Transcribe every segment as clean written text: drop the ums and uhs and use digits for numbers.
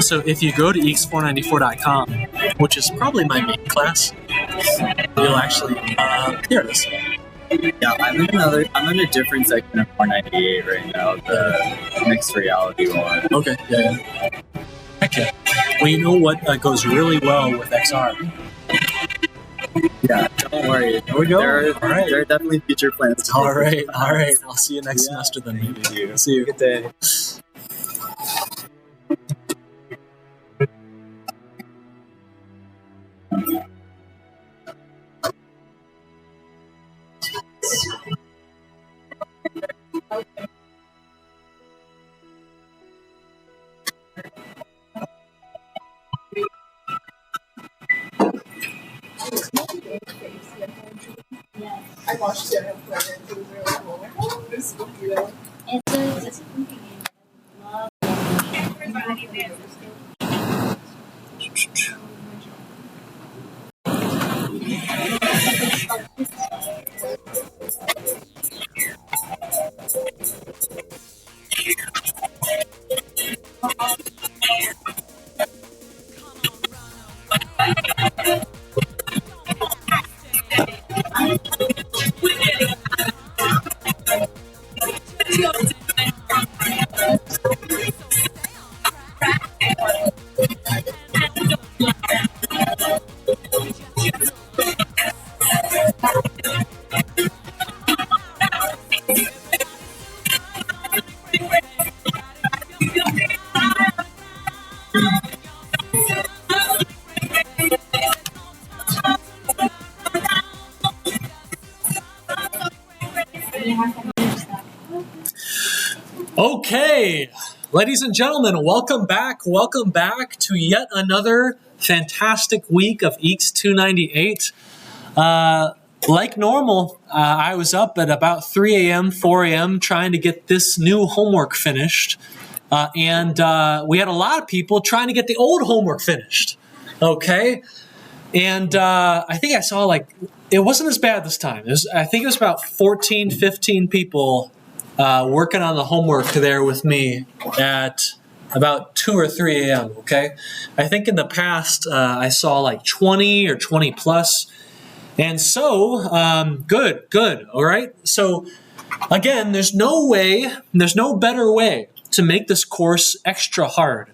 So if you go to EECS494.com, which is probably my main class, you'll actually, here it is. Yeah, I'm in a different section of 498 right now, the mixed reality one. Okay, yeah. Okay. Well, you know what goes really well with XR? Yeah, don't worry. There we go. There are definitely future plans. All right. I'll see you next semester then, maybe. Thank you. See you. Good day. I watched it and it was really cool. It was spooky though. It's a spooky game. Love everybody there. Okay, ladies and gentlemen, welcome back. Welcome back to yet another fantastic week of EECS 298. Like normal, I was up at about 3 a.m., 4 a.m. trying to get this new homework finished. And we had a lot of people trying to get the old homework finished. Okay? And I think I saw it wasn't as bad this time. I think it was about 14, 15 people working on the homework there with me at about 2 or 3 a.m., okay? I think in the past I saw like 20 or 20 plus. And so, good, all right? So, again, there's no better way to make this course extra hard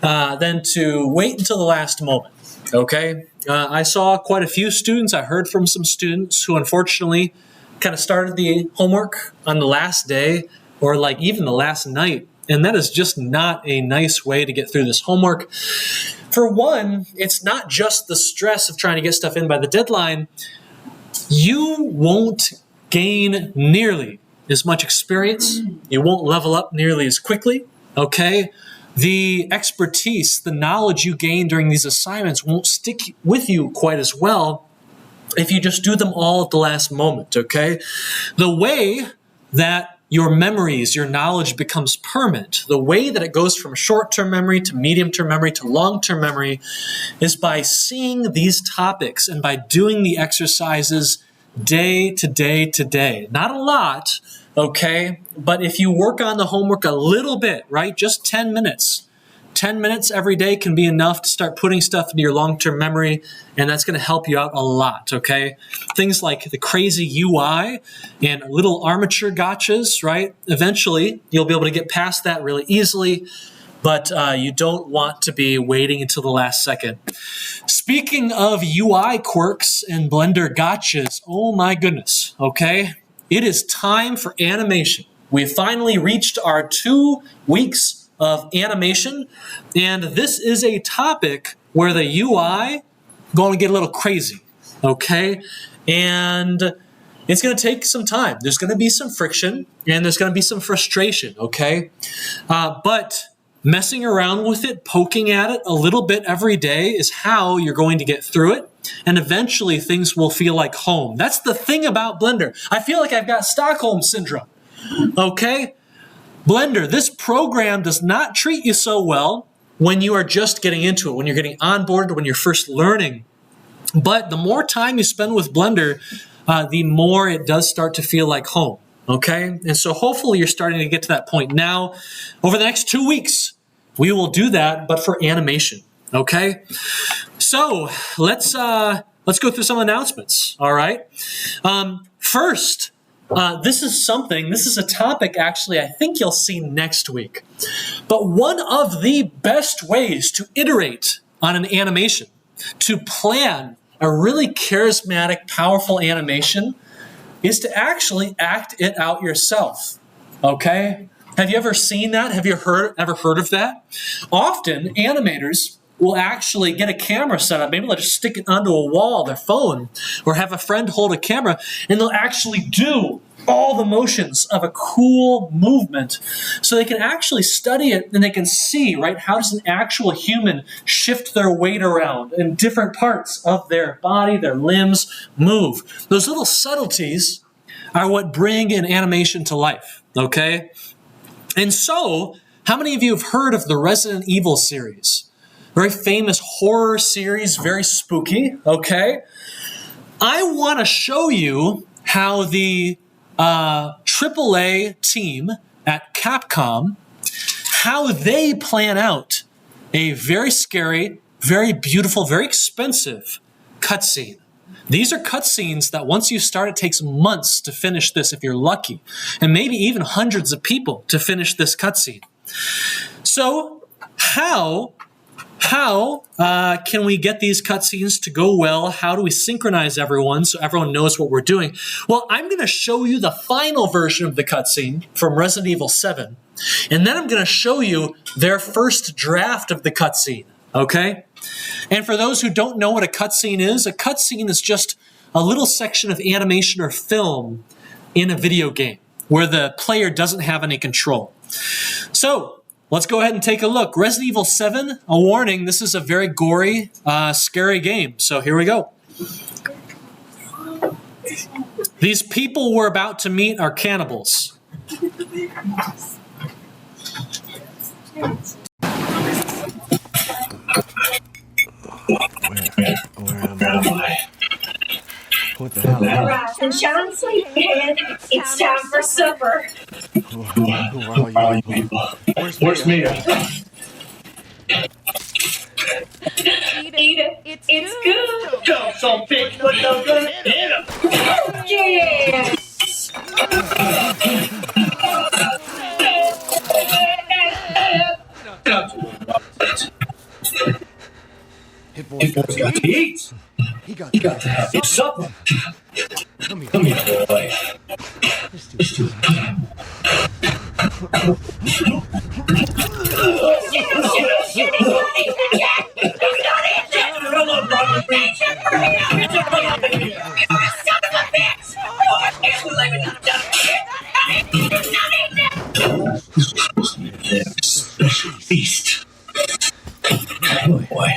than to wait until the last moment, okay? I saw quite a few students. I heard from some students who unfortunately kind of started the homework on the last day or like even the last night. And that is just not a nice way to get through this homework. For one, it's not just the stress of trying to get stuff in by the deadline. You won't gain nearly as much experience. You won't level up nearly as quickly, okay? The expertise, the knowledge you gain during these assignments won't stick with you quite as well if you just do them all at the last moment, okay? The way that your memories, your knowledge becomes permanent, the way that it goes from short-term memory to medium-term memory to long-term memory is by seeing these topics and by doing the exercises day to day to day. Not a lot, okay? But if you work on the homework a little bit, right? Just 10 minutes. 10 minutes every day can be enough to start putting stuff into your long-term memory, and that's going to help you out a lot, okay? Things like the crazy UI and little armature gotchas, right? Eventually, you'll be able to get past that really easily, but you don't want to be waiting until the last second. Speaking of UI quirks and Blender gotchas, oh my goodness, okay? It is time for animation. We finally reached our 2 weeks of animation, and this is a topic where the UI going to get a little crazy, okay? And it's going to take some time. There's going to be some friction, and there's going to be some frustration, okay? But messing around with it, poking at it a little bit every day is how you're going to get through it, and eventually things will feel like home. That's the thing about Blender. I feel like I've got Stockholm Syndrome, okay? Blender, this program does not treat you so well when you are just getting into it, when you're getting onboarded, when you're first learning. But the more time you spend with Blender, the more it does start to feel like home, okay? And so hopefully you're starting to get to that point now. Over the next 2 weeks, we will do that, but for animation, okay? So let's go through some announcements, all right? First, this is a topic actually I think you'll see next week. But one of the best ways to iterate on an animation, to plan a really charismatic, powerful animation, is to actually act it out yourself, okay? Have you ever seen that? Have you ever heard of that? Often, animators will actually get a camera set up. Maybe they'll just stick it onto a wall, their phone, or have a friend hold a camera, and they'll actually do all the motions of a cool movement so they can actually study it and they can see, right, how does an actual human shift their weight around and different parts of their body, their limbs move. Those little subtleties are what bring an animation to life, okay? And so, how many of you have heard of the Resident Evil series? Very famous horror series, very spooky, okay? I want to show you how the AAA team at Capcom, how they plan out a very scary, very beautiful, very expensive cutscene. These are cutscenes that once you start, it takes months to finish this if you're lucky, and maybe even hundreds of people to finish this cutscene. So how can we get these cutscenes to go well? How do we synchronize everyone so everyone knows what we're doing? Well, I'm going to show you the final version of the cutscene from Resident Evil 7, and then I'm going to show you their first draft of the cutscene, okay? And for those who don't know what a cutscene is just a little section of animation or film in a video game where the player doesn't have any control. So let's go ahead and take a look. Resident Evil 7, a warning, this is a very gory, scary game. So here we go. These people we're about to meet are cannibals. Where am I? What the hell? Rise and shine, sleepyhead. It's time for supper. Who are you people? Where's Mia? Eat it. It's good. Don't some bitch put no good in him. Yeah. Hit boy's got to eat. He got to have It's supper. Come here, Boy. Let's do Special feast. Oh boy.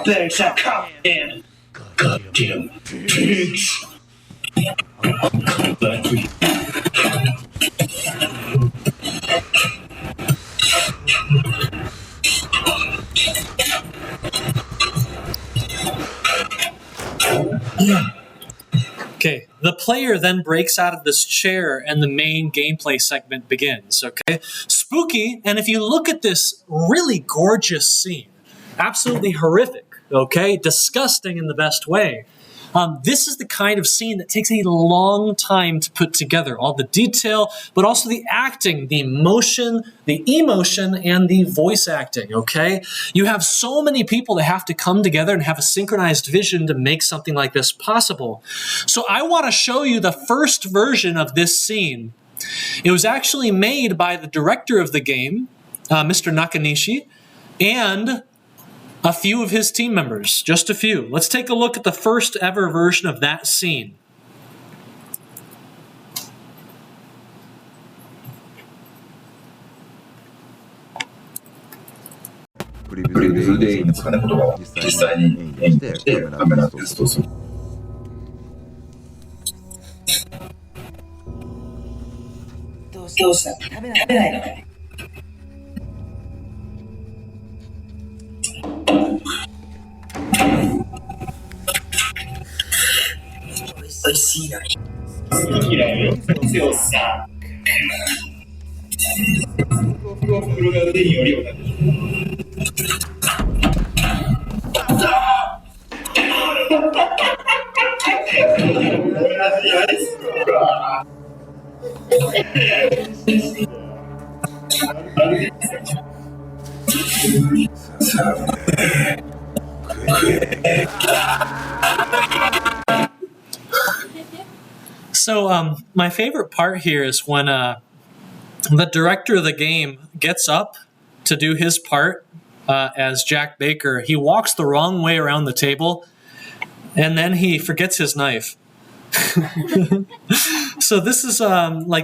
There's a cop in. Goddamn pigs. I'm glad we. Okay, the player then breaks out of this chair and the main gameplay segment begins, okay? Spooky, and if you look at this really gorgeous scene, absolutely horrific, okay? Disgusting in the best way. This is the kind of scene that takes a long time to put together. All the detail, but also the acting, the emotion, and the voice acting, okay? You have so many people that have to come together and have a synchronized vision to make something like this possible. So I want to show you the first version of this scene. It was actually made by the director of the game, Mr. Nakanishi, and a few of his team members, just a few. Let's take a look at the first ever version of that scene. プリビズで使ったことを実際に演技してカメラテストする。どうした食べないのかいおいしいな嫌いよ強さふわふわが腕によりをなSo my favorite part here is when the director of the game gets up to do his part as Jack Baker. He walks the wrong way around the table, and then he forgets his knife. So this is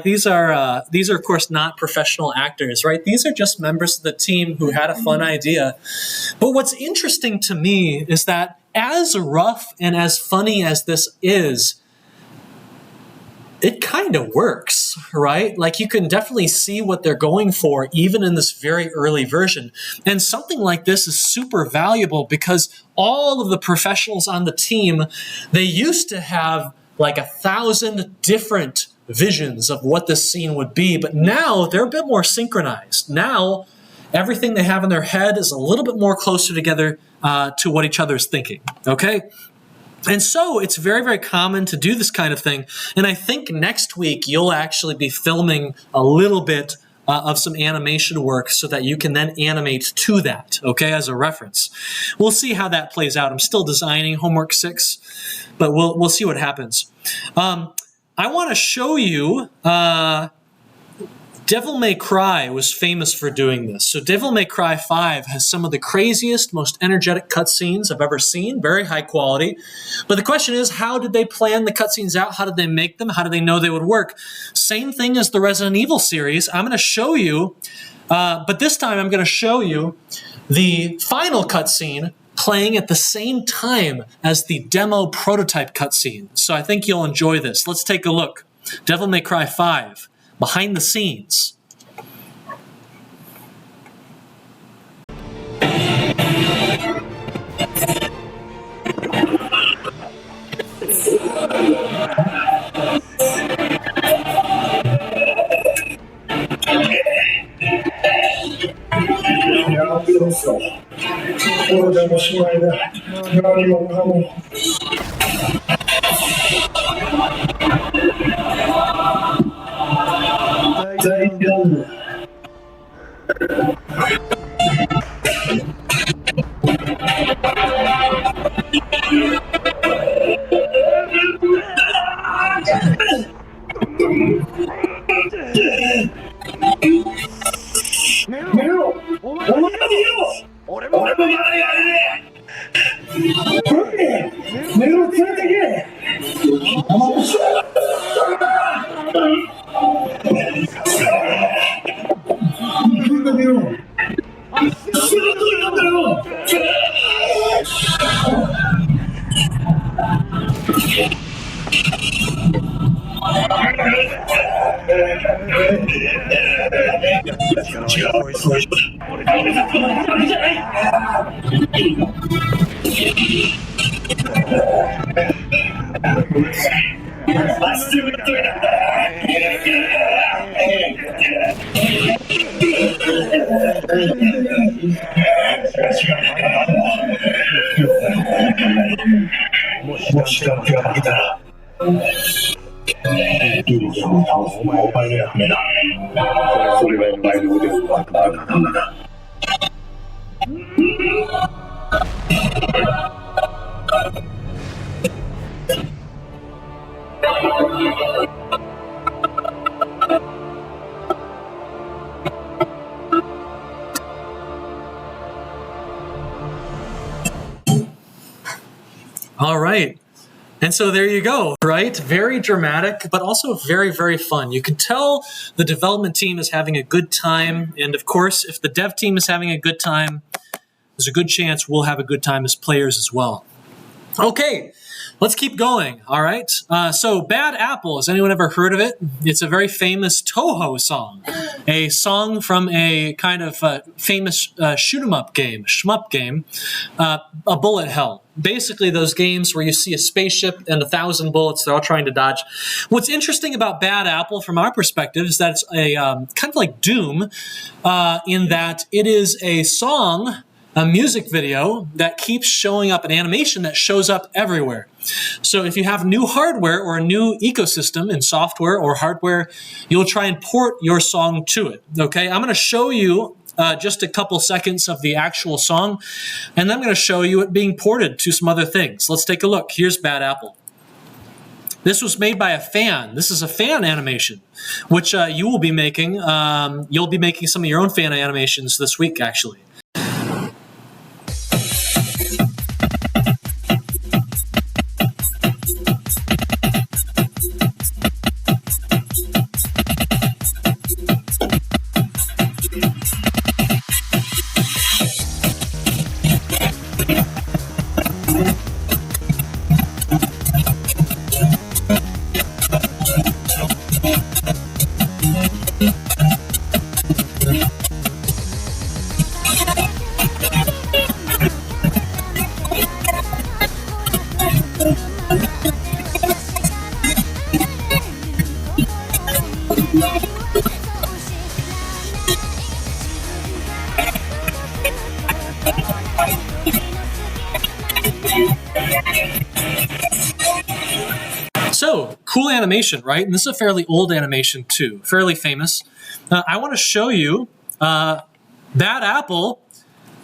these are of course not professional actors, right? These are just members of the team who had a fun idea. But what's interesting to me is that as rough and as funny as this is, it kind of works, right? Like you can definitely see what they're going for even in this very early version. And something like this is super valuable because all of the professionals on the team, they used to have like 1,000 different visions of what this scene would be, but now they're a bit more synchronized. Now, everything they have in their head is a little bit more closer together to what each other is thinking, okay? And so it's very, very common to do this kind of thing. And I think next week you'll actually be filming a little bit of some animation work so that you can then animate to that, okay, as a reference. We'll see how that plays out. I'm still designing homework 6, but we'll see what happens. I want to show you Devil May Cry was famous for doing this. So Devil May Cry 5 has some of the craziest, most energetic cutscenes I've ever seen, very high quality. But the question is, how did they plan the cutscenes out? How did they make them? How did they know they would work? Same thing as the Resident Evil series. I'm going to show you, but this time I'm going to show you the final cutscene playing at the same time as the demo prototype cutscene. So I think you'll enjoy this. Let's take a look. Devil May Cry 5. Behind the scenes. All right. And so there you go, right? Very dramatic, but also very, very fun. You can tell the development team is having a good time. And of course, if the dev team is having a good time, there's a good chance we'll have a good time as players as well. Okay, let's keep going, all right? So Bad Apple, has anyone ever heard of it? It's a very famous Toho song, a song from a kind of famous shoot-'em-up game, shmup game, a bullet hell. Basically those games where you see a spaceship and 1,000 bullets, they're all trying to dodge. What's interesting about Bad Apple from our perspective is that it's a kind of like Doom in that it is a song, a music video that keeps showing up, an animation that shows up everywhere. So if you have new hardware or a new ecosystem in software or hardware, you'll try and port your song to it, okay? I'm going to show you just a couple seconds of the actual song, and then I'm going to show you it being ported to some other things. Let's take a look. Here's Bad Apple. This was made by a fan. This is a fan animation, which you will be making. You'll be making some of your own fan animations this week, actually. So, cool animation, right? And this is a fairly old animation too, fairly famous. I want to show you Bad Apple,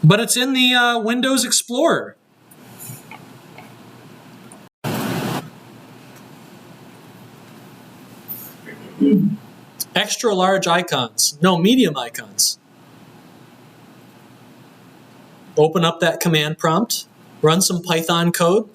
but it's in the Windows Explorer. Extra large icons. No, medium icons. Open up that command prompt. Run some Python code.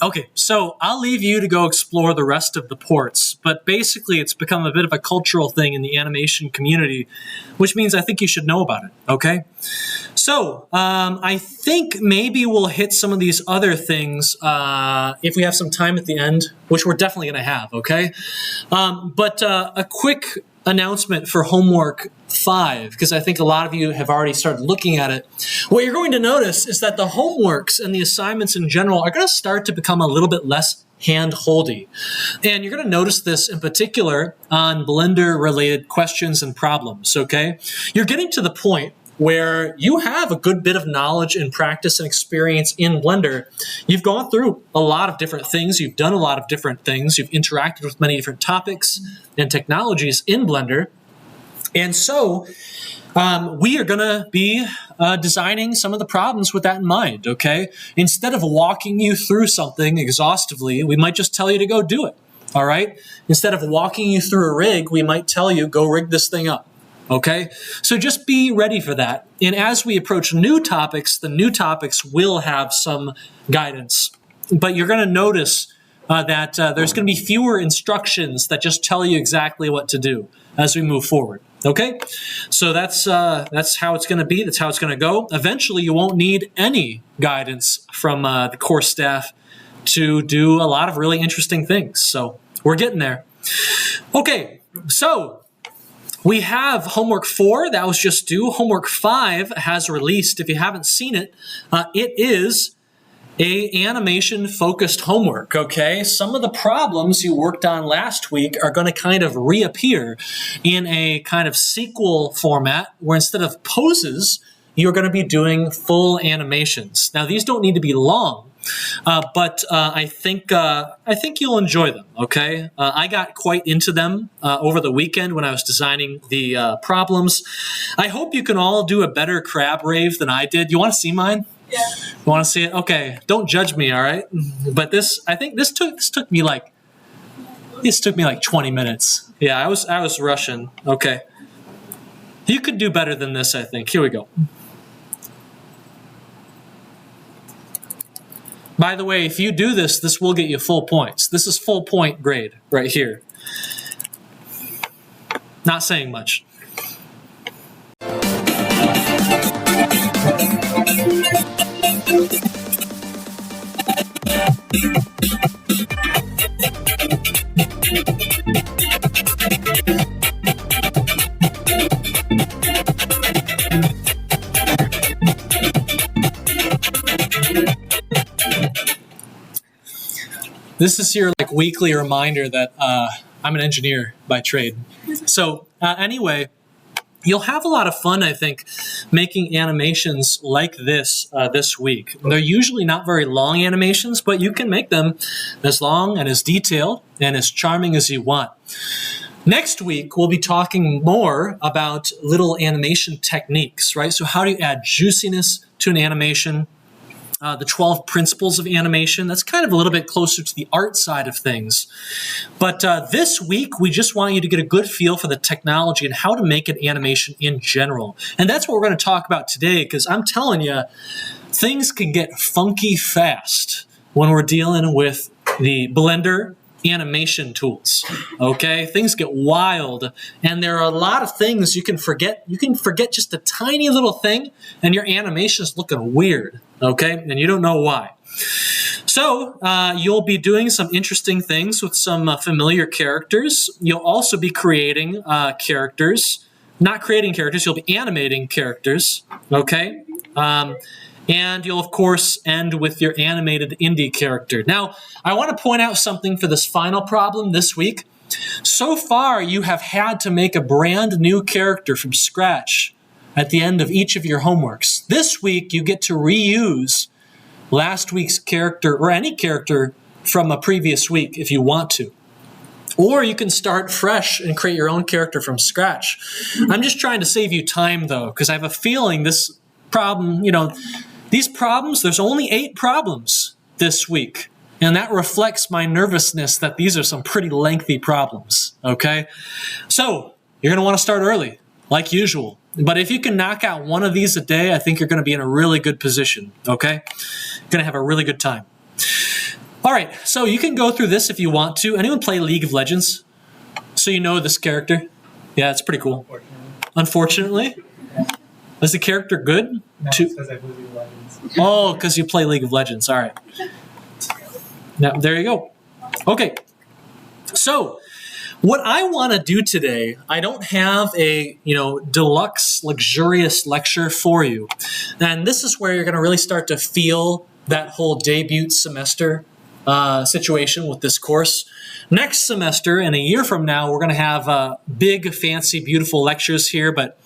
Okay, so I'll leave you to go explore the rest of the ports, but basically it's become a bit of a cultural thing in the animation community, which means I think you should know about it, okay? So, I think maybe we'll hit some of these other things if we have some time at the end, which we're definitely going to have, okay? But a quick announcement for homework 5, because I think a lot of you have already started looking at it. What you're going to notice is that the homeworks and the assignments in general are going to start to become a little bit less hand-holdy. And you're going to notice this in particular on Blender-related questions and problems, okay? You're getting to the point where you have a good bit of knowledge and practice and experience in Blender. You've gone through a lot of different things. You've done a lot of different things. You've interacted with many different topics and technologies in Blender. And so we are going to be designing some of the problems with that in mind, okay? Instead of walking you through something exhaustively, we might just tell you to go do it, all right? Instead of walking you through a rig, we might tell you, go rig this thing up. Okay, so just be ready for that. And as we approach new topics, the new topics will have some guidance. But you're going to notice that there's going to be fewer instructions that just tell you exactly what to do as we move forward. Okay, so that's how it's going to be. That's how it's going to go. Eventually, you won't need any guidance from the core staff to do a lot of really interesting things. So we're getting there. Okay, so we have homework 4 that was just due. Homework 5 has released. If you haven't seen it, it is a animation-focused homework, okay? Some of the problems you worked on last week are going to kind of reappear in a kind of sequel format where instead of poses, you're going to be doing full animations. Now, these don't need to be long. But I think you'll enjoy them, okay? I got quite into them over the weekend when I was designing the problems. I hope you can all do a better crab rave than I did. You want to see mine? Yeah. You want to see it? Okay, don't judge me, all right? But I think this took me like 20 minutes. Yeah, I was rushing. Okay. You could do better than this, I think. Here we go. By the way, if you do this, this will get you full points. This is full point grade right here. Not saying much. This is your weekly reminder that I'm an engineer by trade. So anyway, you'll have a lot of fun, I think, making animations like this this week. They're usually not very long animations, but you can make them as long and as detailed and as charming as you want. Next week, we'll be talking more about little animation techniques, right? So how do you add juiciness to an animation? The 12 principles of animation. That's kind of a little bit closer to the art side of things. But this week, we just want you to get a good feel for the technology and how to make an animation in general. And that's what we're going to talk about today, because I'm telling you, things can get funky fast when we're dealing with the Blender animation tools, okay? Things get wild, and there are a lot of things you can forget. You can forget just a tiny little thing, and your animation is looking weird, okay? And you don't know why. So you'll be doing some interesting things with some familiar characters. You'll also be creating characters. Not creating characters, you'll be animating characters, okay? And you'll, of course, end with your animated indie character. Now, I want to point out something for this final problem this week. So far, you have had to make a brand new character from scratch at the end of each of your homeworks. This week, you get to reuse last week's character or any character from a previous week if you want to. Or you can start fresh and create your own character from scratch. I'm just trying to save you time, though, because I have a feeling this problem, these problems, there's only 8 problems this week. And that reflects my nervousness that these are some pretty lengthy problems, okay? So you're going to want to start early, like usual. But if you can knock out one of these a day, I think you're going to be in a really good position, okay? You're going to have a really good time. All right, so you can go through this if you want to. Anyone play League of Legends? So you know this character? Yeah, it's pretty cool. Unfortunately? Is the character good? No, it's because I play League of Legends. Oh, because you play League of Legends. All right. Now, there you go. Okay. So, what I want to do today, I don't have a, deluxe, luxurious lecture for you. And this is where you're going to really start to feel that whole debut semester situation with this course. Next semester, and a year from now, we're going to have big, fancy, beautiful lectures here, but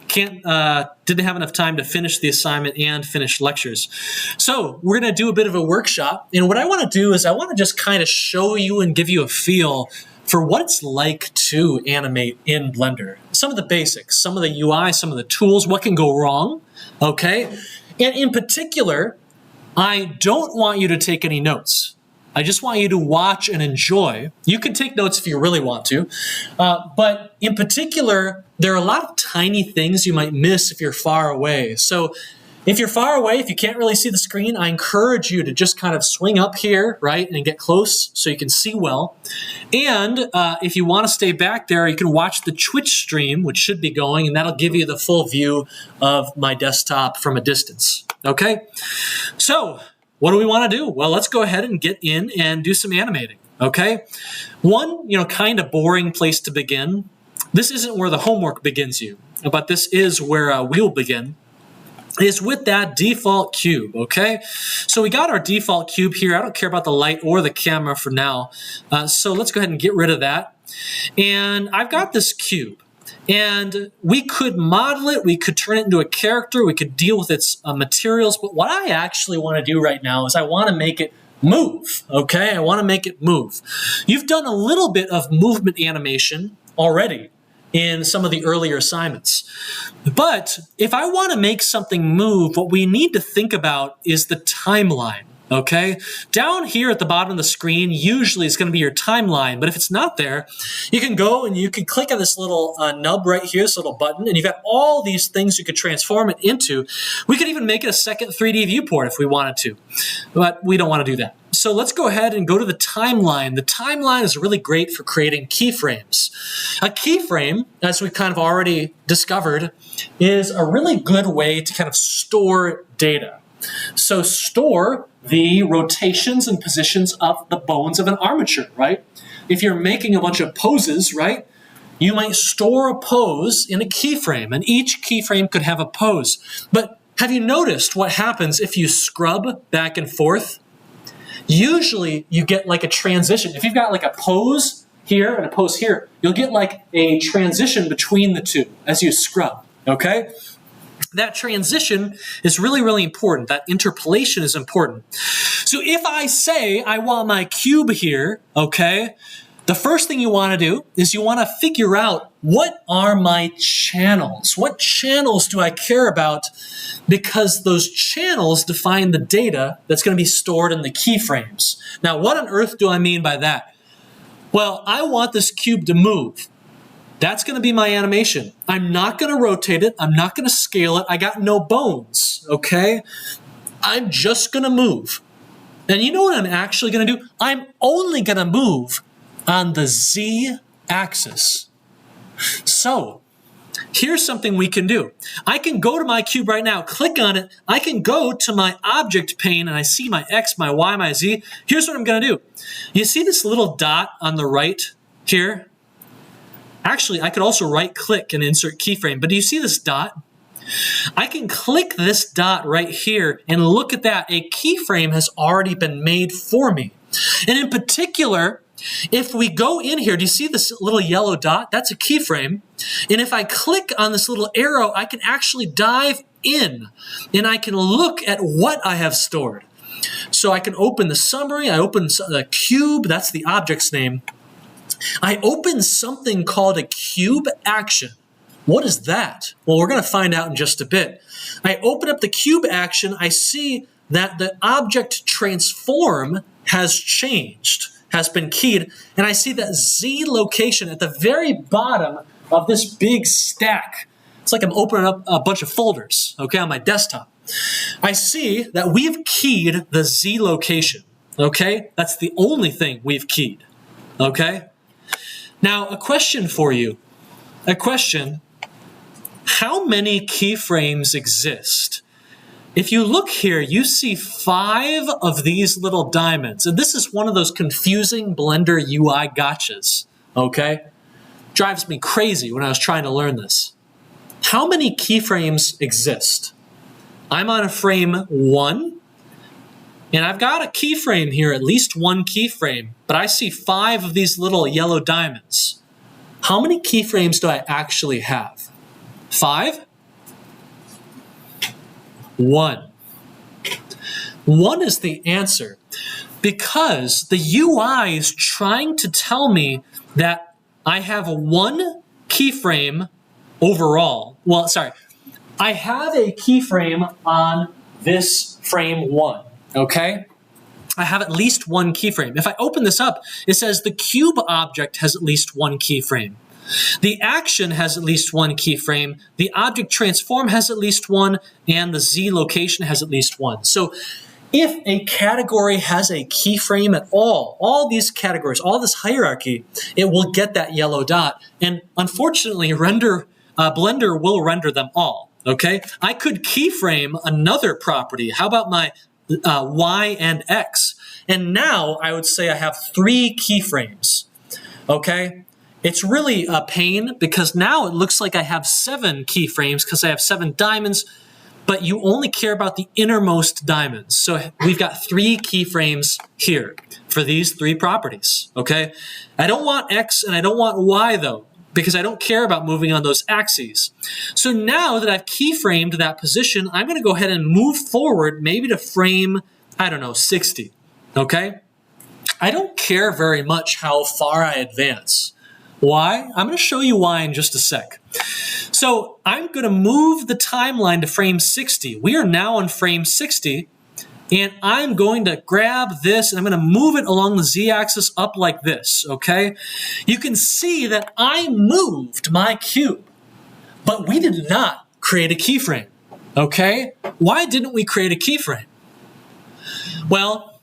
didn't have enough time to finish the assignment and finish lectures. So we're going to do a bit of a workshop. And what I want to do is I want to just kind of show you and give you a feel for what it's like to animate in Blender. Some of the basics, some of the UI, some of the tools, what can go wrong, okay? And in particular, I don't want you to take any notes. I just want you to watch and enjoy. You can take notes if you really want to. But in particular, there are a lot of tiny things you might miss if you're far away. So if you're far away, if you can't really see the screen, I encourage you to just kind of swing up here, right, and get close so you can see well. And if you want to stay back there, you can watch the Twitch stream, which should be going, and that'll give you the full view of my desktop from a distance. Okay? So what do we want to do? Well, let's go ahead and get in and do some animating, okay? One, kind of boring place to begin. This isn't where the homework begins you, but this is where we'll begin, is with that default cube, okay? So we got our default cube here. I don't care about the light or the camera for now. So let's go ahead and get rid of that. And I've got this cube. And we could model it, we could turn it into a character, we could deal with its materials, but what I actually want to do right now is I want to make it move, okay? I want to make it move. You've done a little bit of movement animation already in some of the earlier assignments. But if I want to make something move, what we need to think about is the timeline. Okay, down here at the bottom of the screen, usually it's going to be your timeline, but if it's not there, you can go and you can click on this little nub right here, this little button, and you've got all these things you could transform it into. We could even make it a second 3D viewport if we wanted to, but we don't want to do that. So let's go ahead and go to the timeline. The timeline is really great for creating keyframes. A keyframe, as we've kind of already discovered, is a really good way to kind of store data. So store the rotations and positions of the bones of an armature, right? If you're making a bunch of poses, right, you might store a pose in a keyframe, and each keyframe could have a pose. But have you noticed what happens if you scrub back and forth? Usually you get like a transition. If you've got like a pose here and a pose here, you'll get like a transition between the two as you scrub, okay? That transition is really, really important. That interpolation is important. So if I say I want my cube here, okay, the first thing you want to do is you want to figure out what are my channels? What channels do I care about? Because those channels define the data that's going to be stored in the keyframes. Now, what on earth do I mean by that? Well, I want this cube to move. That's going to be my animation. I'm not going to rotate it. I'm not going to scale it. I got no bones, okay? I'm just going to move. And you know what I'm actually going to do? I'm only going to move on the Z axis. So here's something we can do. I can go to my cube right now, click on it. I can go to my object pane and I see my X, my Y, my Z. Here's what I'm going to do. You see this little dot on the right here? Actually, I could also right click and insert keyframe, but do you see this dot? I can click this dot right here and look at that. A keyframe has already been made for me. And in particular, if we go in here, do you see this little yellow dot? That's a keyframe. And if I click on this little arrow, I can actually dive in and I can look at what I have stored. So I can open the summary, I open the cube, that's the object's name. I open something called a cube action. What is that? Well, we're going to find out in just a bit. I open up the cube action, I see that the object transform has changed, has been keyed, and I see that Z location at the very bottom of this big stack. It's like I'm opening up a bunch of folders, okay, on my desktop. I see that we've keyed the Z location, okay? That's the only thing we've keyed, okay? Now, a question for you. A question. How many keyframes exist? If you look here, you see 5 of these little diamonds. And this is one of those confusing Blender UI gotchas, okay? Drives me crazy when I was trying to learn this. How many keyframes exist? I'm on a frame 1, and I've got a keyframe here, at least one keyframe, but I see 5 of these little yellow diamonds. How many keyframes do I actually have? 5? 1. 1 is the answer because the UI is trying to tell me that I have 1 keyframe overall. Well, sorry. I have a keyframe on this frame 1, okay? I have at least 1 keyframe. If I open this up, it says the cube object has at least 1 keyframe. The action has at least 1 keyframe, the object transform has at least 1, and the Z location has at least 1. So if a category has a keyframe at all these categories, all this hierarchy, it will get that yellow dot. And unfortunately, Blender will render them all, okay? I could keyframe another property. How about my Y and X? And now I would say I have 3 keyframes, okay? It's really a pain because now it looks like I have 7 keyframes because I have 7 diamonds, but you only care about the innermost diamonds. So we've got 3 keyframes here for these 3 properties, okay? I don't want X and I don't want Y though, because I don't care about moving on those axes. So now that I've keyframed that position, I'm gonna go ahead and move forward maybe to frame, I don't know, 60, okay? I don't care very much how far I advance. Why? I'm going to show you why in just a sec. So I'm going to move the timeline to frame 60. We are now on frame 60, and I'm going to grab this, and I'm going to move it along the Z-axis up like this, okay? You can see that I moved my cube, but we did not create a keyframe, okay? Why didn't we create a keyframe? Well,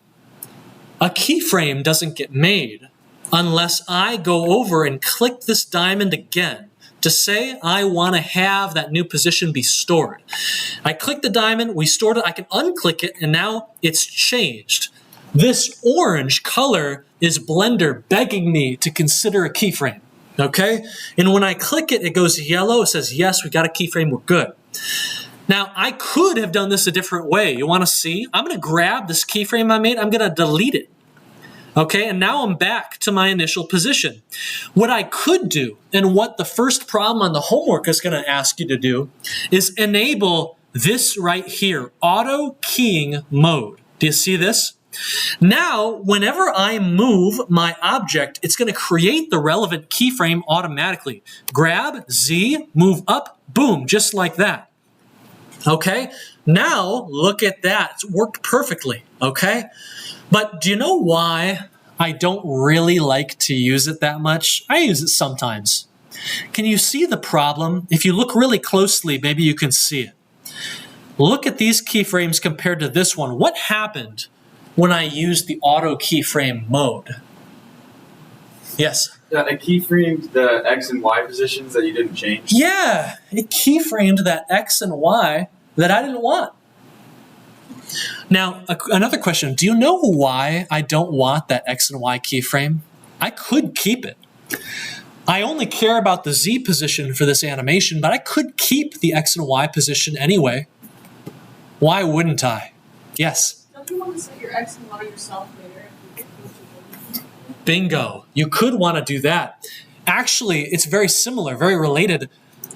a keyframe doesn't get made unless I go over and click this diamond again to say I want to have that new position be stored. I click the diamond, we stored it, I can unclick it, and now it's changed. This orange color is Blender begging me to consider a keyframe, okay? And when I click it, it goes yellow, it says, yes, we got a keyframe, we're good. Now, I could have done this a different way. You want to see? I'm going to grab this keyframe I made, I'm going to delete it. Okay, and now I'm back to my initial position. What I could do, and what the first problem on the homework is going to ask you to do, is enable this right here, auto keying mode. Do you see this? Now, whenever I move my object, it's going to create the relevant keyframe automatically. Grab, Z, move up, boom, just like that. Okay, now look at that. It's worked perfectly, okay? But do you know why I don't really like to use it that much? I use it sometimes. Can you see the problem? If you look really closely, maybe you can see it. Look at these keyframes compared to this one. What happened when I used the auto keyframe mode? Yes? Yeah, it keyframed the X and Y positions that you didn't change. Yeah, it keyframed that X and Y that I didn't want. Now, another question. Do you know why I don't want that X and Y keyframe? I could keep it. I only care about the Z position for this animation, but I could keep the X and Y position anyway. Why wouldn't I? Yes? Don't you want to set your X and Y yourself later? Bingo. You could want to do that. Actually, it's very similar, very related.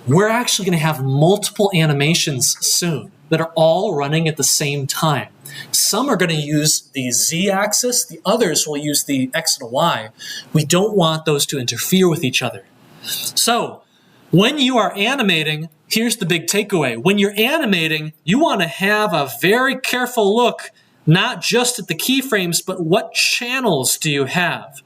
We're actually going to have multiple animations soon that are all running at the same time. Some are going to use the Z-axis, the others will use the X and Y. We don't want those to interfere with each other. So, when you are animating, here's the big takeaway. When you're animating, you want to have a very careful look, not just at the keyframes, but what channels do you have?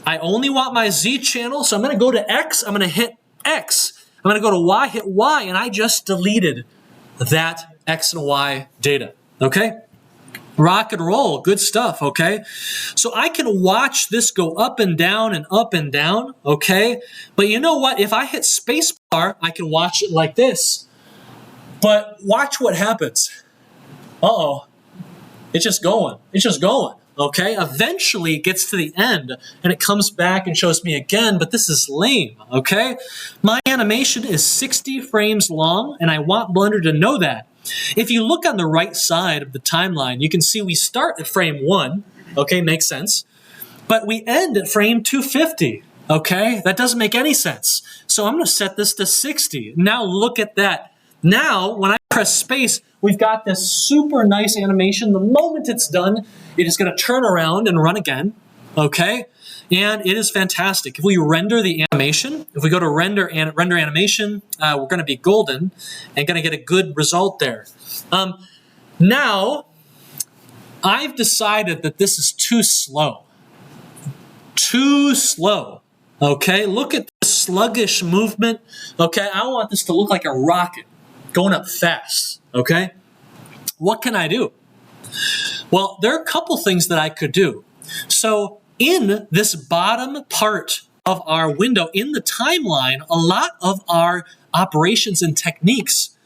I only want my Z channel, so I'm going to go to X, I'm going to hit X. I'm going to go to Y, hit Y, and I just deleted that X and Y data, okay? Rock and roll, good stuff, okay? So I can watch this go up and down, okay? But you know what? If I hit spacebar, I can watch it like this. But watch what happens. Uh-oh. It's just going, okay? Eventually it gets to the end and it comes back and shows me again, but this is lame, okay? My animation is 60 frames long and I want Blender to know that. If you look on the right side of the timeline, you can see we start at frame 1, okay, makes sense, but we end at frame 250, okay? That doesn't make any sense. So I'm gonna set this to 60. Now look at that. Now, when I press space, we've got this super nice animation. The moment it's done, it is going to turn around and run again, okay? And it is fantastic. If we render the animation, if we go to render animation, we're going to be golden and going to get a good result there. Now, I've decided that this is too slow. Too slow, okay? Look at the sluggish movement, okay? I want this to look like a rocket going up fast, okay? What can I do? Well, there are a couple things that I could do. So in this bottom part of our window, in the timeline, a lot of our operations and techniques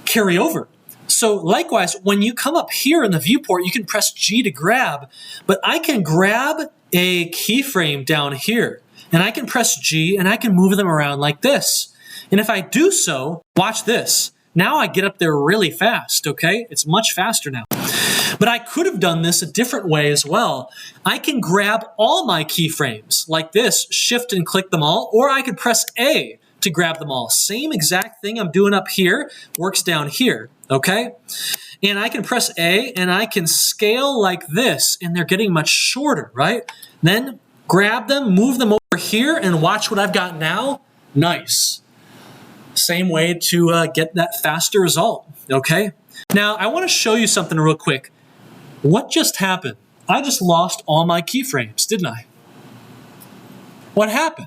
carry over. So likewise, when you come up here in the viewport, you can press G to grab, but I can grab a keyframe down here, and I can press G and I can move them around like this. And if I do so, watch this. Now I get up there really fast, okay? It's much faster now. But I could have done this a different way as well. I can grab all my keyframes like this, shift and click them all, or I could press A to grab them all. Same exact thing I'm doing up here works down here, okay? And I can press A and I can scale like this, and they're getting much shorter, right? Then grab them, move them over here, and watch what I've got now. Nice. Same way to get that faster result, okay? Now, I want to show you something real quick. What just happened? I just lost all my keyframes, didn't I? What happened?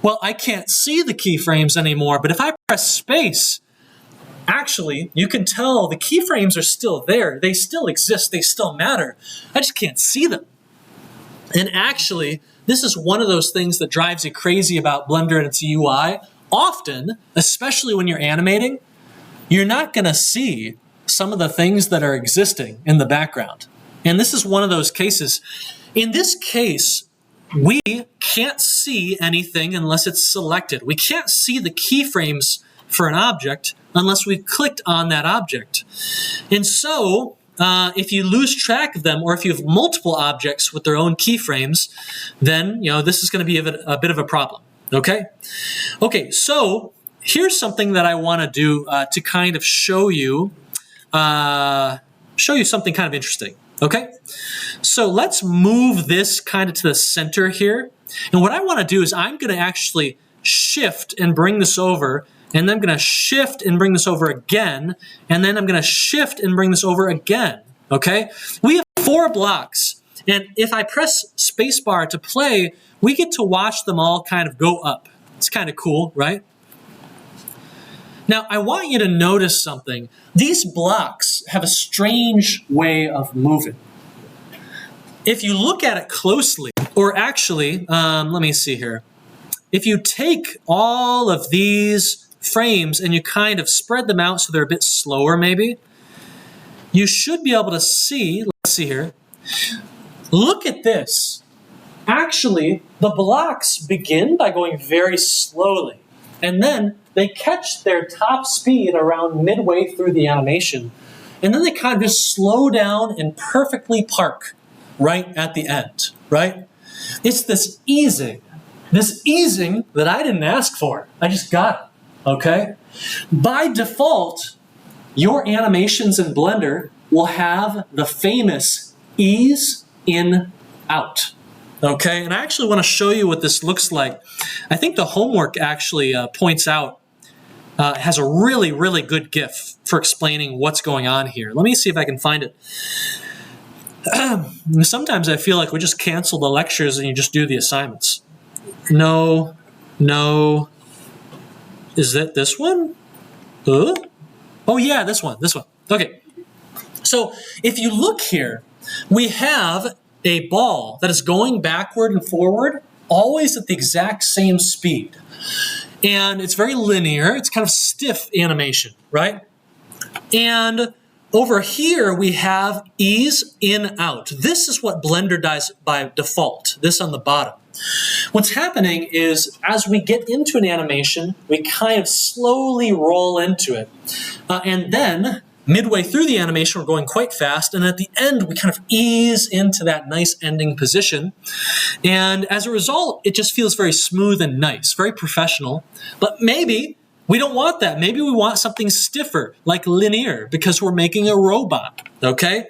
Well, I can't see the keyframes anymore, but if I press space, actually, you can tell the keyframes are still there. They still exist. They still matter. I just can't see them. And actually, this is one of those things that drives you crazy about Blender and its UI. Often, especially when you're animating, you're not going to see some of the things that are existing in the background. And this is one of those cases. In this case, we can't see anything unless it's selected. We can't see the keyframes for an object unless we've clicked on that object. And so, if you lose track of them, or if you have multiple objects with their own keyframes, then this is going to be a bit of a problem. Okay? Okay, so here's something that I want to do to kind of show you something kind of interesting. Okay? So let's move this kind of to the center here. And what I want to do is I'm going to actually shift and bring this over, and then I'm going to shift and bring this over again, and then I'm going to shift and bring this over again. Okay? We have 4 blocks. And if I press spacebar to play, we get to watch them all kind of go up. It's kind of cool, right? Now, I want you to notice something. These blocks have a strange way of moving. If you look at it closely, Or actually, let me see here. If you take all of these frames and you kind of spread them out so they're a bit slower maybe, you should be able to see, let's see here, look at this. Actually, the blocks begin by going very slowly, and then they catch their top speed around midway through the animation, and then they kind of just slow down and perfectly park right at the end, right? It's this easing that I didn't ask for. I just got it, okay? By default, your animations in Blender will have the famous ease in out. Okay, and I actually want to show you what this looks like. I think the homework actually points out, has a really, really good GIF for explaining what's going on here. Let me see if I can find it. Sometimes I feel like we just cancel the lectures and you just do the assignments. No. Is that this one? Oh yeah, this one. Okay, so if you look here, we have a ball that is going backward and forward, always at the exact same speed. And it's very linear, it's kind of stiff animation, right? And over here we have ease in out. This is what Blender does by default, this on the bottom. What's happening is as we get into an animation, we kind of slowly roll into it. And then midway through the animation, we're going quite fast, and at the end, we kind of ease into that nice ending position. And as a result, it just feels very smooth and nice, very professional. But maybe we don't want that. Maybe we want something stiffer, like linear, because we're making a robot, okay?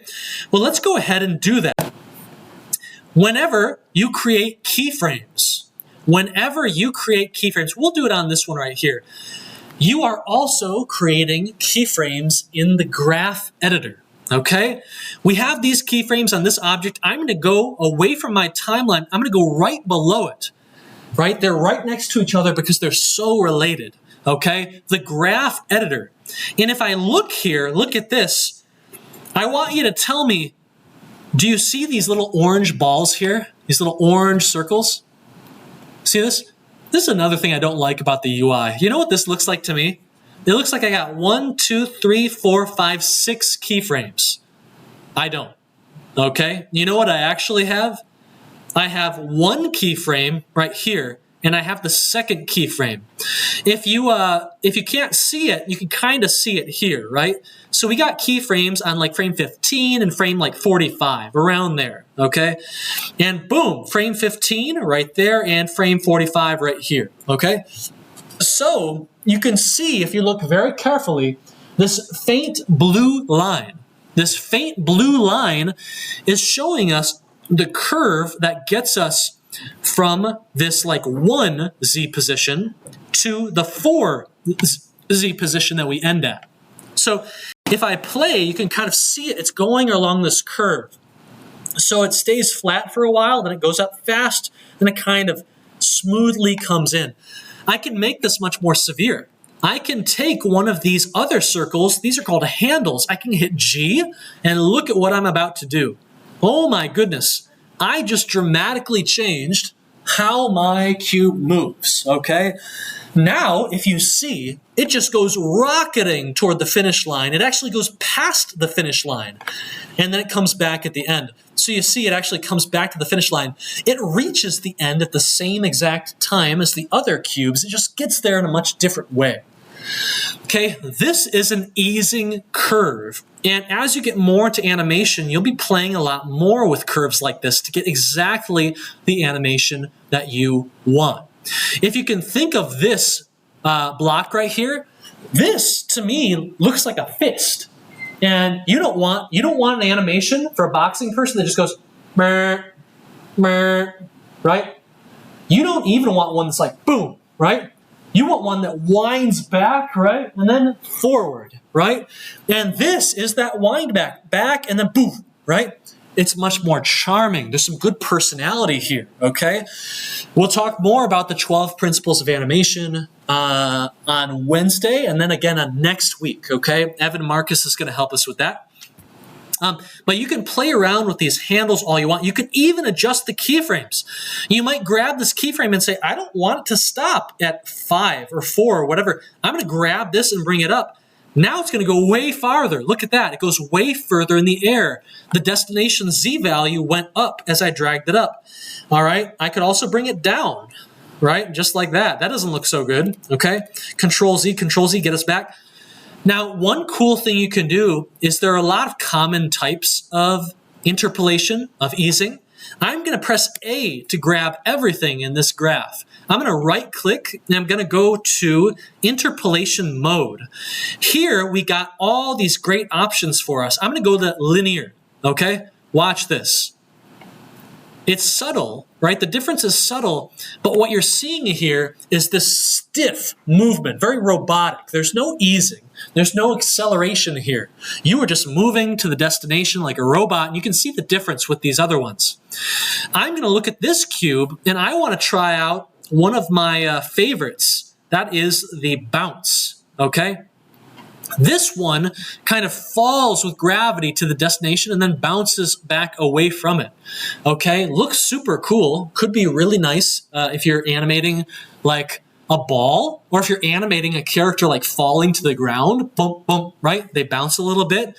Well, let's go ahead and do that. Whenever you create keyframes, we'll do it on this one right here. You are also creating keyframes in the graph editor, okay? We have these keyframes on this object. I'm going to go away from my timeline. I'm going to go right below it, right? They're right next to each other because they're so related, okay? The graph editor. And if I look here, look at this. I want you to tell me, do you see these little orange balls here? These little orange circles? See this? This is another thing I don't like about the UI. You know what this looks like to me? It looks like I got 1, 2, 3, 4, 5, 6 keyframes. I don't. Okay? You know what I actually have? I have one keyframe right here, and I have the second keyframe. If you can't see it, you can kind of see it here, right? So we got keyframes on like frame 15 and frame like 45, around there, okay? And boom, frame 15 right there and frame 45 right here, okay? So you can see, if you look very carefully, this faint blue line. This faint blue line is showing us the curve that gets us from this like 1 Z position to the 4 Z position that we end at. So if I play, you can kind of see it. It's going along this curve. So it stays flat for a while, then it goes up fast, then it kind of smoothly comes in. I can make this much more severe. I can take one of these other circles, these are called handles. I can hit G and look at what I'm about to do. Oh my goodness. I just dramatically changed how my cube moves, okay? Now, if you see, it just goes rocketing toward the finish line. It actually goes past the finish line, and then it comes back at the end. So you see it actually comes back to the finish line. It reaches the end at the same exact time as the other cubes. It just gets there in a much different way. Okay, this is an easing curve. And as you get more into animation, you'll be playing a lot more with curves like this to get exactly the animation that you want. If you can think of this block right here, this to me looks like a fist. And you don't want an animation for a boxing person that just goes meh, meh, right? You don't even want one that's like boom, right? You want one that winds back, right? And then forward, right? And this is that wind back, and then boom, right? It's much more charming. There's some good personality here, okay? We'll talk more about the 12 principles of animation on Wednesday, and then again on next week, okay? Evan Marcus is going to help us with that. But you can play around with these handles all you want. You can even adjust the keyframes. You might grab this keyframe and say, I don't want it to stop at 5 or 4 or whatever. I'm going to grab this and bring it up. Now it's going to go way farther. Look at that. It goes way further in the air. The destination Z value went up as I dragged it up. All right. I could also bring it down, right? Just like that. That doesn't look so good. Okay. Control Z, get us back. Now, one cool thing you can do is there are a lot of common types of interpolation, of easing. I'm going to press A to grab everything in this graph. I'm going to right-click, and I'm going to go to interpolation mode. Here, we got all these great options for us. I'm going to go to linear, okay? Watch this. It's subtle, right? The difference is subtle, but what you're seeing here is this stiff movement, very robotic. There's no easing. There's no acceleration here. You are just moving to the destination like a robot, and you can see the difference with these other ones. I'm going to look at this cube, and I want to try out one of my favorites. That is the bounce, okay? This one kind of falls with gravity to the destination and then bounces back away from it. Okay, looks super cool. Could be really nice if you're animating like a ball, or if you're animating a character like falling to the ground. Boom, boom, right? They bounce a little bit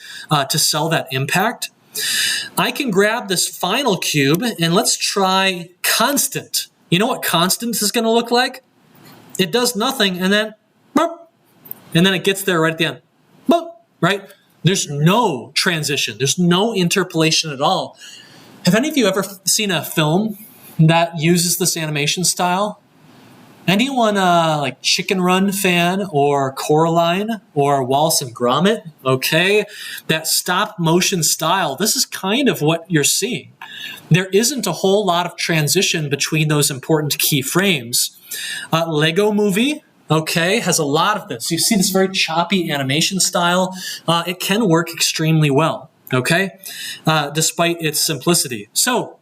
to sell that impact. I can grab this final cube and let's try constant. You know what constant is going to look like? It does nothing and then boop, and then it gets there right at the end. Boop, right? There's no transition. There's no interpolation at all. Have any of you ever seen a film that uses this animation style? Anyone like Chicken Run fan or Coraline or Wallace and Gromit? Okay, that stop motion style, this is kind of what you're seeing. There isn't a whole lot of transition between those important key frames. Lego Movie, okay, has a lot of this. You see this very choppy animation style. It can work extremely well, okay, despite its simplicity. So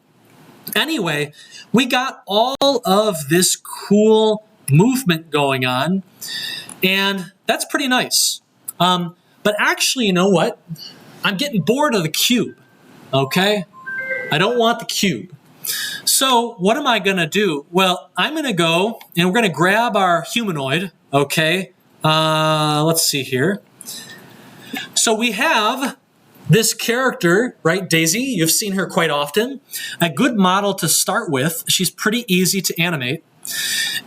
anyway, we got all of this cool movement going on, and that's pretty nice. But actually, you know what? I'm getting bored of the cube, okay? I don't want the cube. So what am I going to do? Well, I'm going to go, and we're going to grab our humanoid, okay? Let's see here. So we have this character, right, Daisy, you've seen her quite often. A good model to start with. She's pretty easy to animate.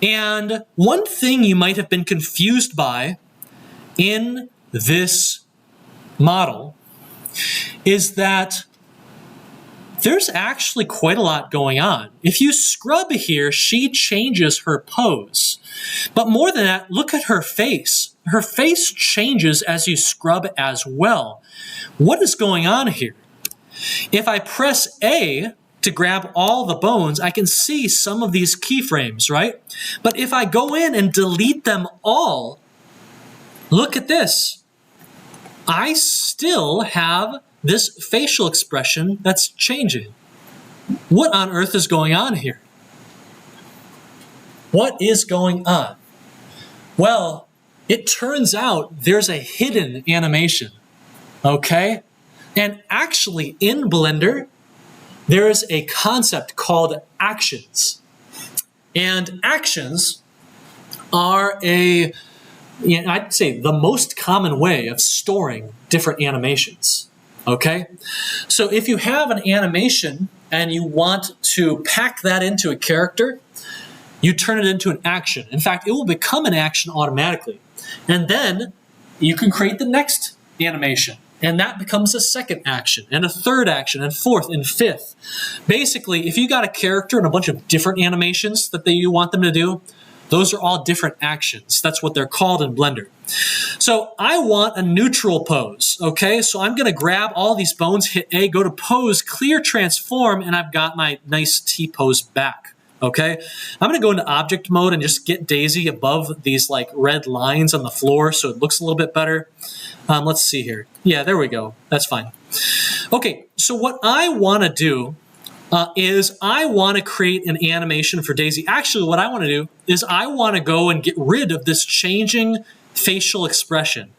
And one thing you might have been confused by in this model is that there's actually quite a lot going on. If you scrub here, she changes her pose. But more than that, look at her face. Her face changes as you scrub as well. What is going on here? If I press A to grab all the bones, I can see some of these keyframes, right? But if I go in and delete them all, look at this. I still have this facial expression that's changing. What on earth is going on here? What is going on? Well, it turns out there's a hidden animation, okay? And actually in Blender, there is a concept called actions. And actions are I'd say the most common way of storing different animations, okay? So if you have an animation and you want to pack that into a character, you turn it into an action. In fact, it will become an action automatically. And then you can create the next animation. And that becomes a second action, and a third action, and fourth, and fifth. Basically, if you got a character and a bunch of different animations that you want them to do, those are all different actions. That's what they're called in Blender. So I want a neutral pose, okay? So I'm going to grab all these bones, hit A, go to pose, clear transform, and I've got my nice T-pose back. Okay, I'm going to go into object mode and just get Daisy above these like red lines on the floor so it looks a little bit better. Let's see here. Yeah, there we go. That's fine. Okay, so what I want to do is I want to create an animation for Daisy. Actually, what I want to do is I want to go and get rid of this changing facial expression.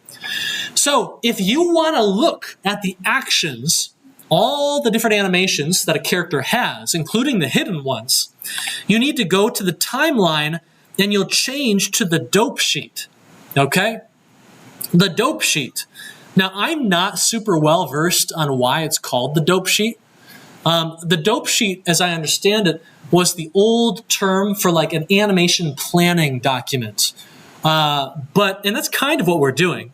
So if you want to look at the actions, all the different animations that a character has, including the hidden ones, you need to go to the timeline and you'll change to the dope sheet, okay? The dope sheet. Now, I'm not super well versed on why it's called the dope sheet. The dope sheet, as I understand it, was the old term for like an animation planning document. And that's kind of what we're doing.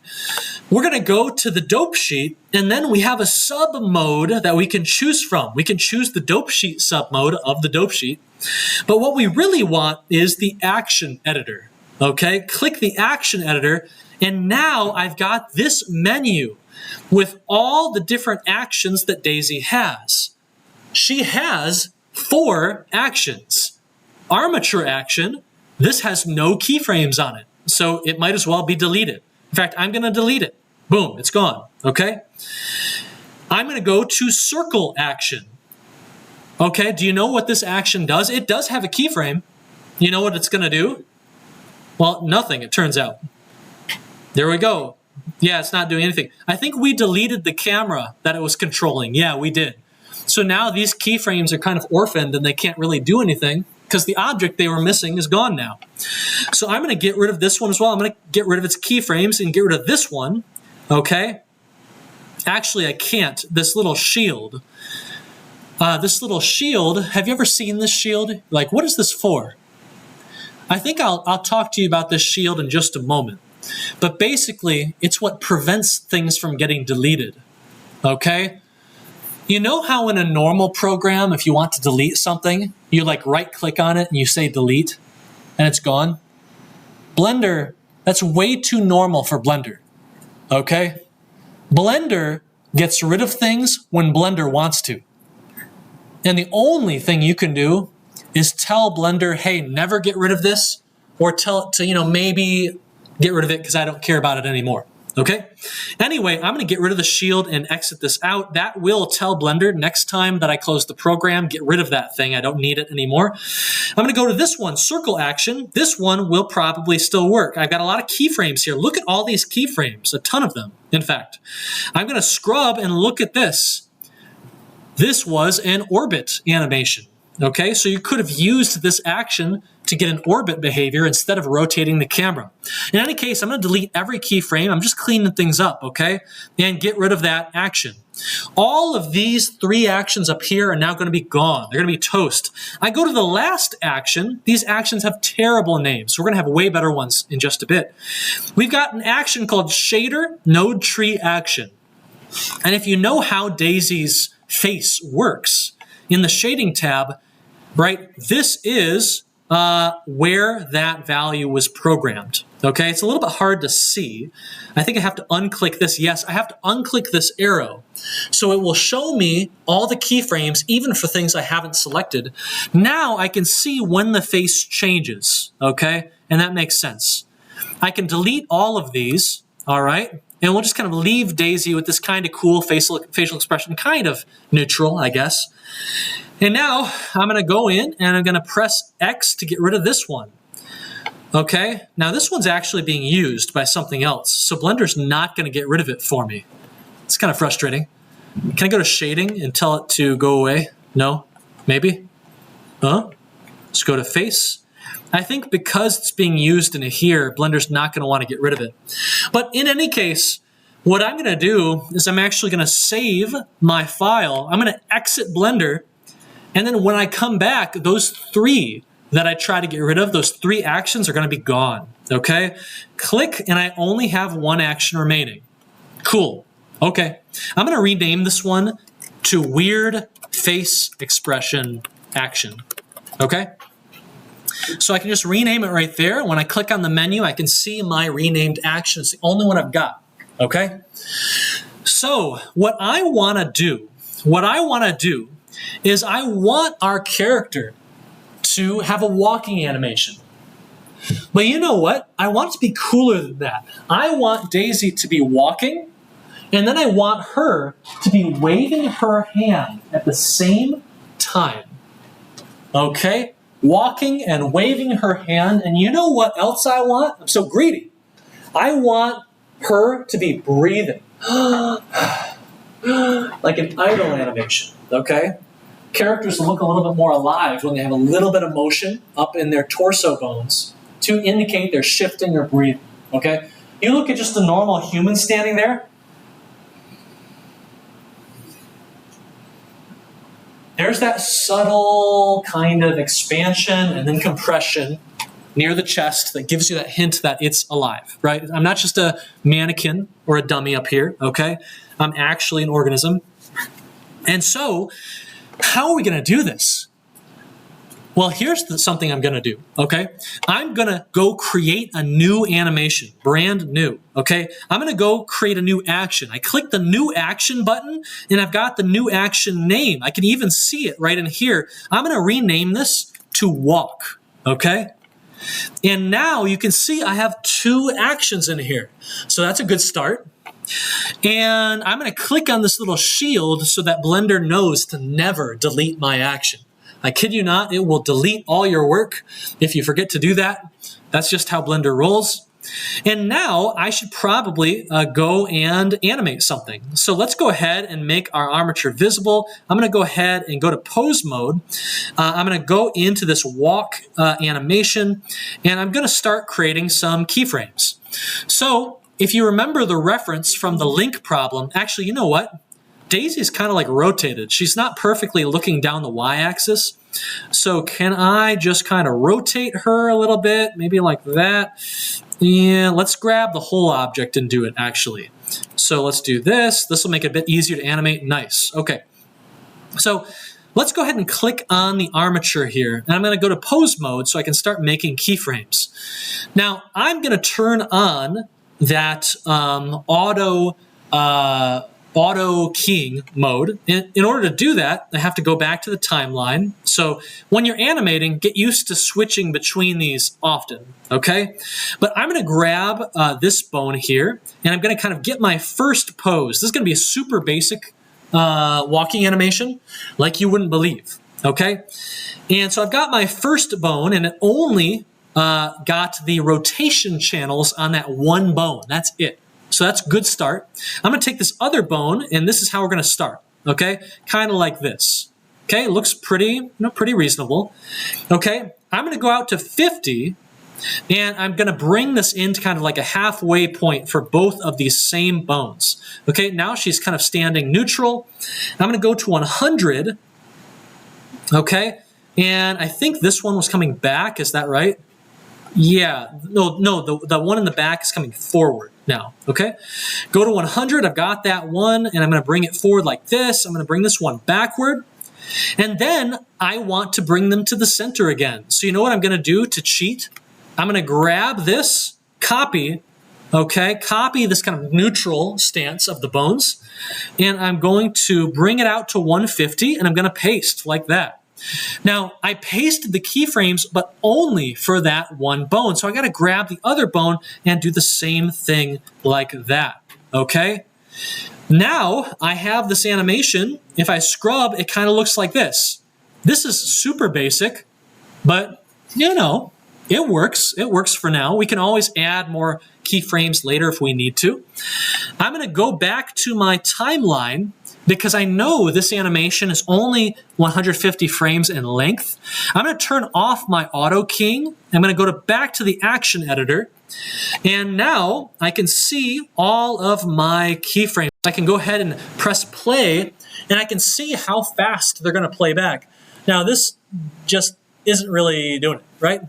We're going to go to the dope sheet, and then we have a sub mode that we can choose from. We can choose the dope sheet sub mode of the dope sheet. But what we really want is the action editor. Okay, click the action editor, and now I've got this menu with all the different actions that Daisy has. She has 4 actions. Armature action, this has no keyframes on it, so it might as well be deleted. In fact, I'm going to delete it. Boom, it's gone, okay? I'm going to go to circle action. Okay, do you know what this action does? It does have a keyframe. You know what it's going to do? Well, nothing, it turns out. There we go. Yeah, it's not doing anything. I think we deleted the camera that it was controlling. Yeah, we did. So now these keyframes are kind of orphaned and they can't really do anything because the object they were missing is gone now. So I'm going to get rid of this one as well. I'm going to get rid of its keyframes and get rid of this one. Okay? Actually, I can't. This little shield. This little shield, have you ever seen this shield? Like, what is this for? I think I'll talk to you about this shield in just a moment. But basically, it's what prevents things from getting deleted. Okay? You know how in a normal program, if you want to delete something, you like right-click on it and you say delete, and it's gone? Blender, that's way too normal for Blender. Okay? Blender gets rid of things when Blender wants to. And the only thing you can do is tell Blender, hey, never get rid of this, or tell it to, maybe get rid of it because I don't care about it anymore. Okay? Anyway, I'm going to get rid of the shield and exit this out. That will tell Blender next time that I close the program, get rid of that thing. I don't need it anymore. I'm going to go to this one, circle action. This one will probably still work. I've got a lot of keyframes here. Look at all these keyframes, a ton of them, in fact. I'm going to scrub and look at this. This was an orbit animation. Okay, so you could have used this action to get an orbit behavior instead of rotating the camera. In any case, I'm going to delete every keyframe. I'm just cleaning things up, okay? And get rid of that action. All of these 3 actions up here are now going to be gone. They're going to be toast. I go to the last action. These actions have terrible names, so we're going to have way better ones in just a bit. We've got an action called shader node tree action. And if you know how Daisy's face works, in the shading tab, right, this is where that value was programmed. Okay, it's a little bit hard to see. I think I have to unclick this. Yes, I have to unclick this arrow. So it will show me all the keyframes, even for things I haven't selected. Now I can see when the face changes, okay? And that makes sense. I can delete all of these, all right? And we'll just kind of leave Daisy with this kind of cool facial expression, kind of neutral, I guess. And now I'm going to go in and I'm going to press X to get rid of this one. Okay, now this one's actually being used by something else, so Blender's not going to get rid of it for me. It's kind of frustrating. Can I go to shading and tell it to go away? No? Maybe? Huh? Let's go to face. I think because it's being used in here, Blender's not going to want to get rid of it. But in any case, what I'm going to do is I'm actually going to save my file. I'm going to exit Blender, and then when I come back, those 3 that I try to get rid of, those 3 actions are going to be gone. Okay? Click, and I only have 1 action remaining. Cool. Okay. I'm going to rename this one to Weird Face Expression Action. Okay? So I can just rename it right there. When I click on the menu, I can see my renamed action. It's the only one I've got. Okay? So what I want to do is I want our character to have a walking animation. But you know what? I want it to be cooler than that. I want Daisy to be walking, and then I want her to be waving her hand at the same time. Okay? Walking and waving her hand, and you know what else I want? I'm so greedy. I want her to be breathing. Like an idle animation, okay? Characters look a little bit more alive when they have a little bit of motion up in their torso bones to indicate they're shifting or breathing, okay? You look at just a normal human standing there. There's that subtle kind of expansion and then compression near the chest that gives you that hint that it's alive, right? I'm not just a mannequin or a dummy up here, okay? I'm actually an organism. And so, how are we going to do this? Well, here's something I'm going to do, okay? I'm going to go create a new animation, brand new, okay? I'm going to go create a new action. I click the new action button, and I've got the new action name. I can even see it right in here. I'm going to rename this to walk, okay? And now you can see I have 2 actions in here. So that's a good start. And I'm going to click on this little shield so that Blender knows to never delete my action. I kid you not, it will delete all your work if you forget to do that. That's just how Blender rolls. And now I should probably go and animate something. So let's go ahead and make our armature visible. I'm going to go ahead and go to pose mode. I'm going to go into this walk animation, and I'm going to start creating some keyframes. So if you remember the reference from the link problem, actually, you know what? Daisy's kind of like rotated. She's not perfectly looking down the y-axis. So can I just kind of rotate her a little bit, maybe like that? Yeah, let's grab the whole object and do it, actually. So let's do this. This will make it a bit easier to animate. Nice. Okay. So let's go ahead and click on the armature here. And I'm going to go to pose mode so I can start making keyframes. Now, I'm going to turn on that auto keying mode. In order to do that, I have to go back to the timeline. So when you're animating, get used to switching between these often, okay? But I'm going to grab this bone here, and I'm going to kind of get my first pose. This is going to be a super basic walking animation, like you wouldn't believe, okay? And so I've got my first bone, and it only got the rotation channels on that one bone. That's it. So that's a good start. I'm going to take this other bone, and this is how we're going to start, okay? Kind of like this. Okay, it looks pretty, pretty reasonable. Okay, I'm going to go out to 50, and I'm going to bring this into kind of like a halfway point for both of these same bones. Okay, now she's kind of standing neutral. I'm going to go to 100, okay? And I think this one was coming back, is that right? Yeah, no, the one in the back is coming forward now, okay? Go to 100, I've got that one, and I'm going to bring it forward like this. I'm going to bring this one backward, and then I want to bring them to the center again. So you know what I'm going to do to cheat? I'm going to grab this, copy, okay? Copy this kind of neutral stance of the bones, and I'm going to bring it out to 150, and I'm going to paste like that. Now, I pasted the keyframes, but only for that one bone. So I got to grab the other bone and do the same thing like that, okay? Now, I have this animation. If I scrub, it kind of looks like this. This is super basic, but, you know, it works. It works for now. We can always add more keyframes later if we need to. I'm going to go back to my timeline, because I know this animation is only 150 frames in length. I'm going to turn off my auto keying. I'm going to go back to the action editor. And now I can see all of my keyframes. I can go ahead and press play, and I can see how fast they're going to play back. Now this just isn't really doing it, right?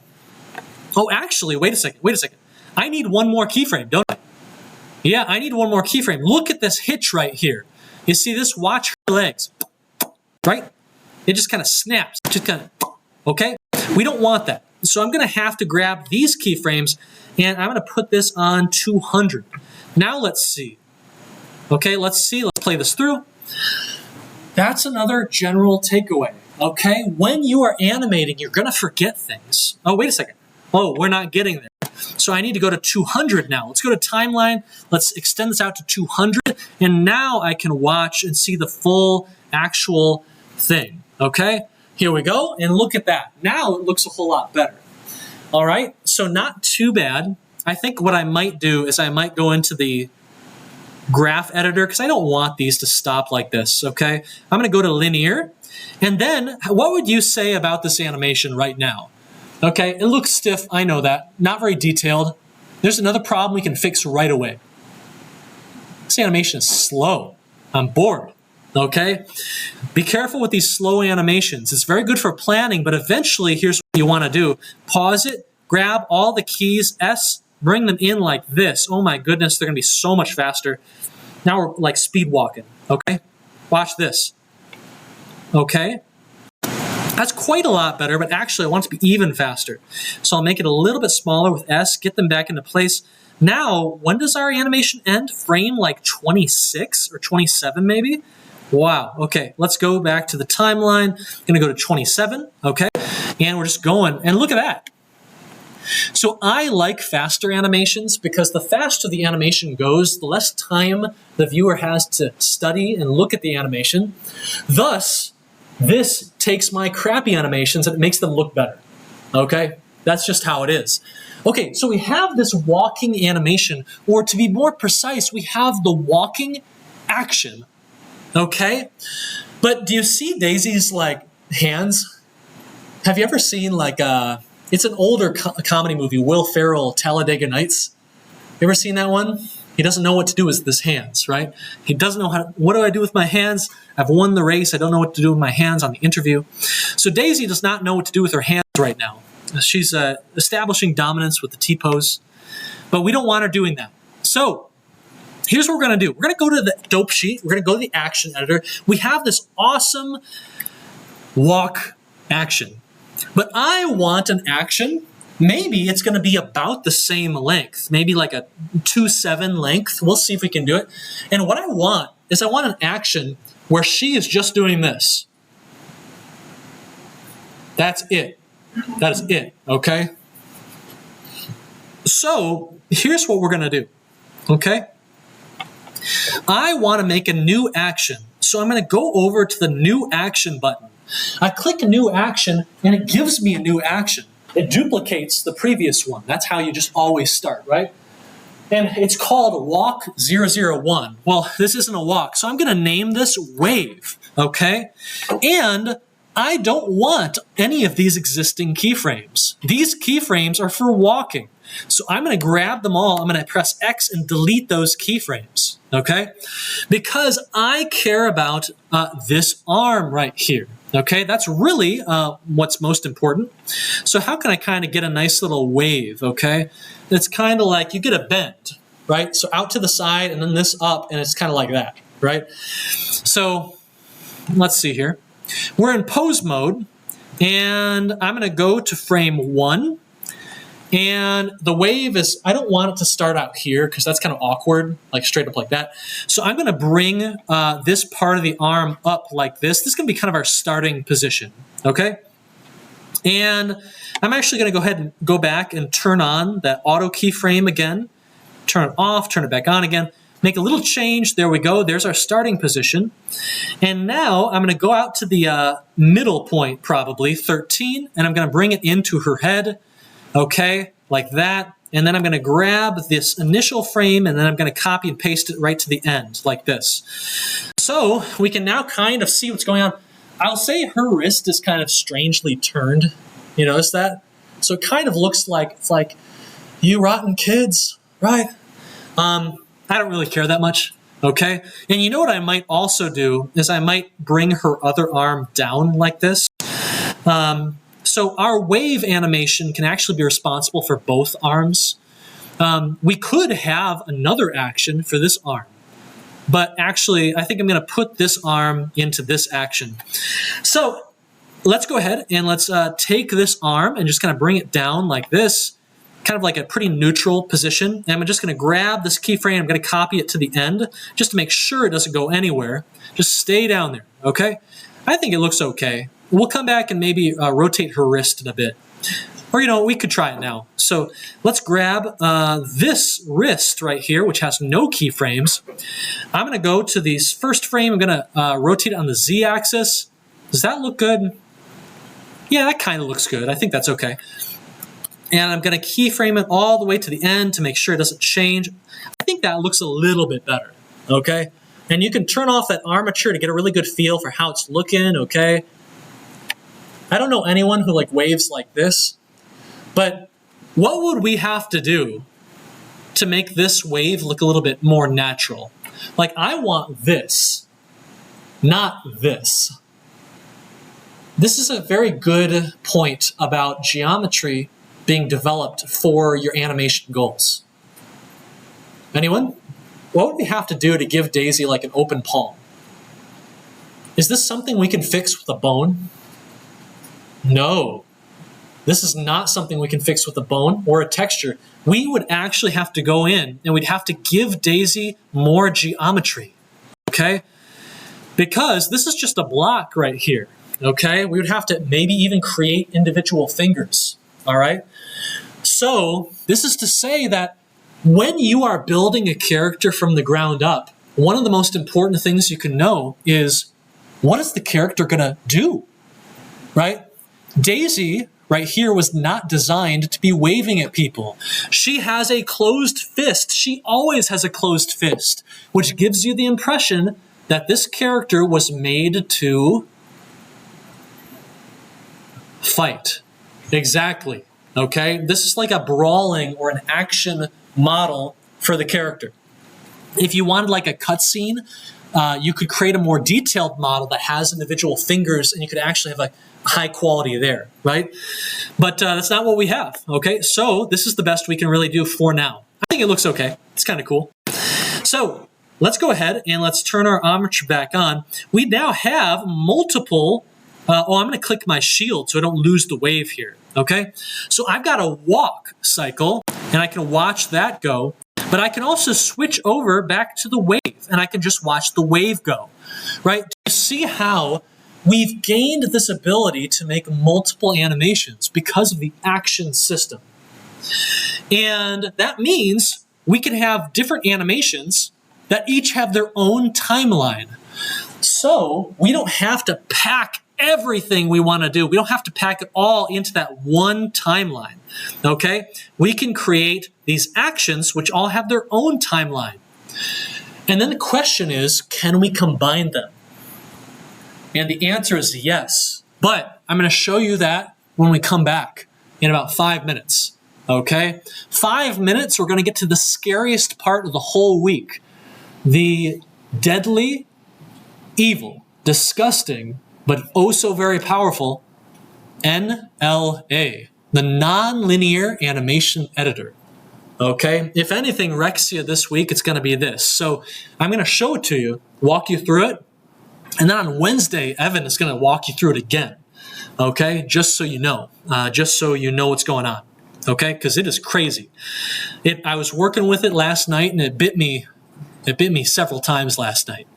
Oh, actually, wait a second. I need one more keyframe, don't I? Yeah, I need one more keyframe. Look at this hitch right here. You see this? Watch her legs, right? It just kind of snaps, just kind of, okay? We don't want that. So I'm going to have to grab these keyframes, and I'm going to put this on 200. Now let's see. Okay, let's see. Let's play this through. That's another general takeaway, okay? When you are animating, you're going to forget things. Oh, wait a second. Oh, we're not getting there. So I need to go to 200 now. Let's go to timeline. Let's extend this out to 200. And now I can watch and see the full actual thing. Okay, here we go. And look at that. Now it looks a whole lot better. All right, so not too bad. I think what I might do is I might go into the graph editor because I don't want these to stop like this, okay? I'm going to go to linear. And then what would you say about this animation right now? Okay, it looks stiff, I know that. Not very detailed. There's another problem we can fix right away. This animation is slow. I'm bored, okay? Be careful with these slow animations. It's very good for planning, but eventually here's what you want to do. Pause it, grab all the keys, S, bring them in like this. Oh my goodness, they're going to be so much faster. Now we're like speed walking, okay? Watch this. Okay? That's quite a lot better, but actually I want it to be even faster. So I'll make it a little bit smaller with S, get them back into place. Now, when does our animation end? Frame like 26 or 27 maybe? Wow, okay, let's go back to the timeline. I'm gonna go to 27, okay? And we're just going, and look at that. So I like faster animations because the faster the animation goes, the less time the viewer has to study and look at the animation. Thus, this takes my crappy animations and it makes them look better, okay? That's just how it is. Okay, so we have this walking animation, or to be more precise, we have the walking action, okay? But do you see Daisy's, like, hands? Have you ever seen, like, it's an older comedy movie, Will Ferrell, Talladega Nights. You ever seen that one? He doesn't know what to do with his hands, right? He doesn't know what do I do with my hands? I've won the race. I don't know what to do with my hands on the interview. So Daisy does not know what to do with her hands right now. She's establishing dominance with the T-pose, but we don't want her doing that. So here's what we're going to do. We're going to go to the dope sheet. We're going to go to the action editor. We have this awesome walk action, but I want an action. Maybe it's going to be about the same length, maybe like a 2/7 length. We'll see if we can do it. And what I want is I want an action where she is just doing this. That's it. That is it, okay? So here's what we're going to do, okay? I want to make a new action. So I'm going to go over to the new action button. I click new action and it gives me a new action. It duplicates the previous one. That's how you just always start, right? And it's called Walk 001. Well, this isn't a walk, so I'm going to name this Wave, okay? And I don't want any of these existing keyframes. These keyframes are for walking. So I'm going to grab them all. I'm going to press X and delete those keyframes, okay? Because I care about this arm right here. Okay, that's really what's most important. So how can I kind of get a nice little wave, okay? It's kind of like you get a bend, right? So out to the side and then this up, and it's kind of like that, right? So let's see here. We're in pose mode, and I'm going to go to frame 1. And the wave is, I don't want it to start out here because that's kind of awkward, like straight up like that. So I'm going to bring this part of the arm up like this. This is going to be kind of our starting position, okay? And I'm actually going to go ahead and go back and turn on that auto keyframe again. Turn it off, turn it back on again. Make a little change. There we go. There's our starting position. And now I'm going to go out to the middle point, probably 13, and I'm going to bring it into her head. Okay, like that. And then I'm going to grab this initial frame and then I'm going to copy and paste it right to the end, like this. So we can now kind of see what's going on. I'll say her wrist is kind of strangely turned. You notice that? So it kind of looks like, it's like, you rotten kids, right? I don't really care that much, okay? And you know what I might also do is I might bring her other arm down like this. So our wave animation can actually be responsible for both arms. We could have another action for this arm, but actually I think I'm going to put this arm into this action. So let's go ahead and let's take this arm and just kind of bring it down like this, kind of like a pretty neutral position. And I'm just going to grab this keyframe, I'm going to copy it to the end just to make sure it doesn't go anywhere. Just stay down there, okay? I think it looks okay. We'll come back and maybe rotate her wrist a bit. Or, you know, we could try it now. So let's grab this wrist right here, which has no keyframes. I'm going to go to this first frame. I'm going to rotate it on the Z-axis. Does that look good? Yeah, that kind of looks good. I think that's okay. And I'm going to keyframe it all the way to the end to make sure it doesn't change. I think that looks a little bit better, okay? And you can turn off that armature to get a really good feel for how it's looking, okay? I don't know anyone who like waves like this, but what would we have to do to make this wave look a little bit more natural? Like, I want this, not this. This is a very good point about geometry being developed for your animation goals. Anyone? What would we have to do to give Daisy like an open palm? Is this something we can fix with a bone? No. This is not something we can fix with a bone or a texture. We would actually have to go in and we'd have to give Daisy more geometry, okay? Because this is just a block right here, okay? We would have to maybe even create individual fingers, all right? So this is to say that when you are building a character from the ground up, one of the most important things you can know is, what is the character gonna do, right? Daisy right here was not designed to be waving at people. She has a closed fist. She always has a closed fist, which gives you the impression that this character was made to fight. Exactly, okay? This is like a brawling or an action model for the character. If you wanted like a cutscene, you could create a more detailed model that has individual fingers and you could actually have a high quality there, right? But that's not what we have, okay? So this is the best we can really do for now. I think it looks okay. It's kind of cool. So let's go ahead and let's turn our armature back on. We now have multiple, I'm gonna click my shield so I don't lose the wave here, okay? So I've got a walk cycle and I can watch that go, but I can also switch over back to the wave and I can just watch the wave go, right? Do you see how we've gained this ability to make multiple animations because of the action system? And that means we can have different animations that each have their own timeline. So we don't have to pack everything we want to do. We don't have to pack it all into that one timeline, okay? We can create these actions which all have their own timeline. And then the question is, can we combine them? And the answer is yes. But I'm going to show you that when we come back in about 5 minutes, okay? 5 minutes, we're going to get to the scariest part of the whole week. The deadly, evil, disgusting, but oh so very powerful NLA, the non-linear animation editor. Okay, if anything wrecks you this week, it's going to be this. So I'm going to show it to you, walk you through it, and then on Wednesday, Evan is going to walk you through it again. Okay, just so you know what's going on. Okay, because it is crazy. I was working with it last night, and it bit me several times last night.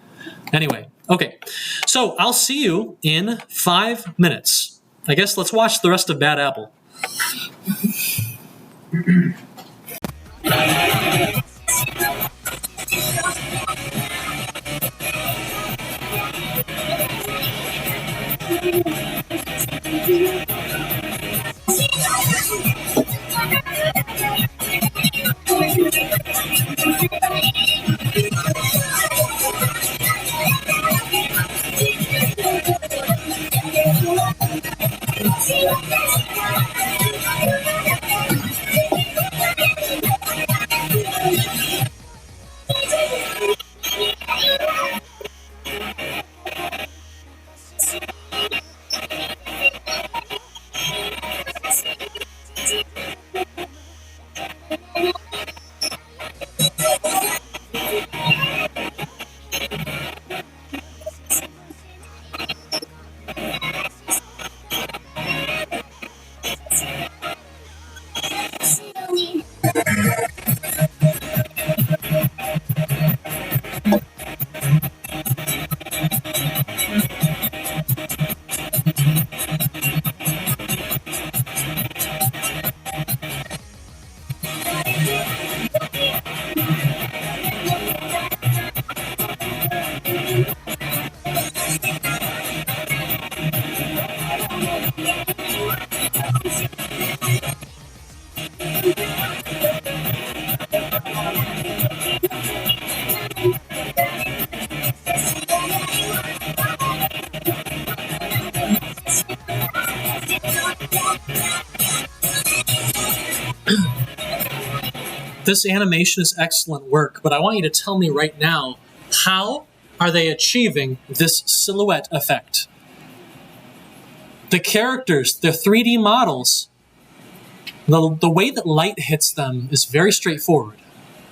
Anyway, okay, so I'll see you in 5 minutes. I guess let's watch the rest of Bad Apple. This animation is excellent work, but I want you to tell me right now, how are they achieving this silhouette effect? The characters, the 3D models, the way that light hits them is very straightforward.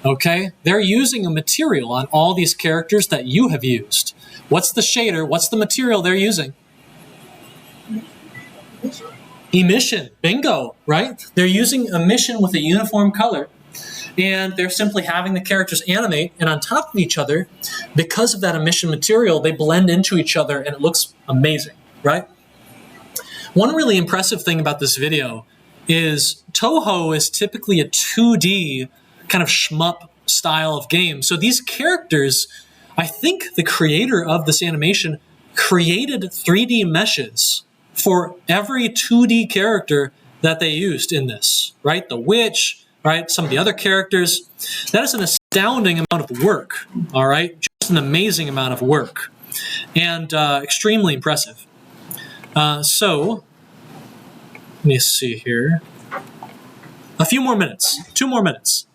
Okay? They're using a material on all these characters that you have used. What's the shader? What's the material they're using? Emission. Bingo, right? They're using emission with a uniform color, and they're simply having the characters animate, and on top of each other, because of that emission material, they blend into each other, and it looks amazing, right? One really impressive thing about this video is Toho is typically a 2D kind of shmup style of game. So these characters, I think the creator of this animation created 3D meshes for every 2D character that they used in this, right? The witch, right? Some of the other characters. That is an astounding amount of work, all right? Just an amazing amount of work, and extremely impressive. So, let me see here. A few more minutes, 2 more minutes.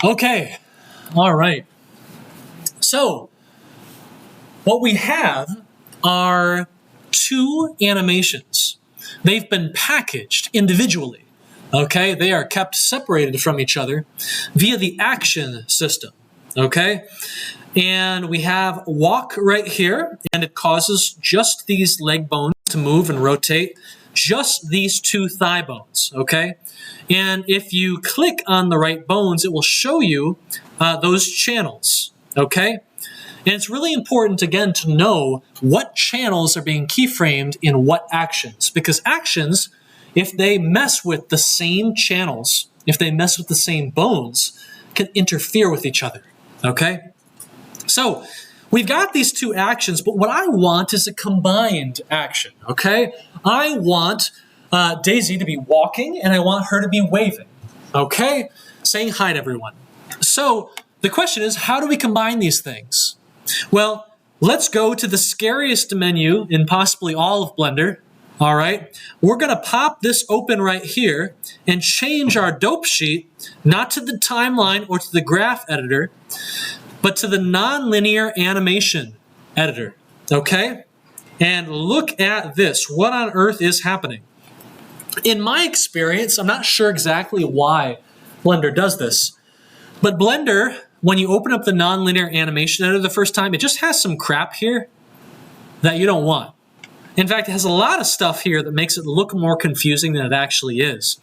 Okay, all right. So, what we have are 2 animations. They've been packaged individually, okay? They are kept separated from each other via the action system, okay? And we have walk right here, and it causes just these leg bones to move and rotate, just these 2 thigh bones, okay? And if you click on the right bones, it will show you those channels, okay? And it's really important, again, to know what channels are being keyframed in what actions. Because actions, if they mess with the same channels, if they mess with the same bones, can interfere with each other, okay? So, we've got these 2 actions, but what I want is a combined action, okay? I want Daisy to be walking, and I want her to be waving, okay? Saying hi to everyone. So, the question is, how do we combine these things? Well, let's go to the scariest menu in possibly all of Blender, all right? We're going to pop this open right here and change our dope sheet, not to the timeline or to the graph editor, but to the nonlinear animation editor, okay? And look at this. What on earth is happening? In my experience, I'm not sure exactly why Blender does this, but Blender, when you open up the nonlinear animation editor the first time, it just has some crap here that you don't want. In fact, it has a lot of stuff here that makes it look more confusing than it actually is.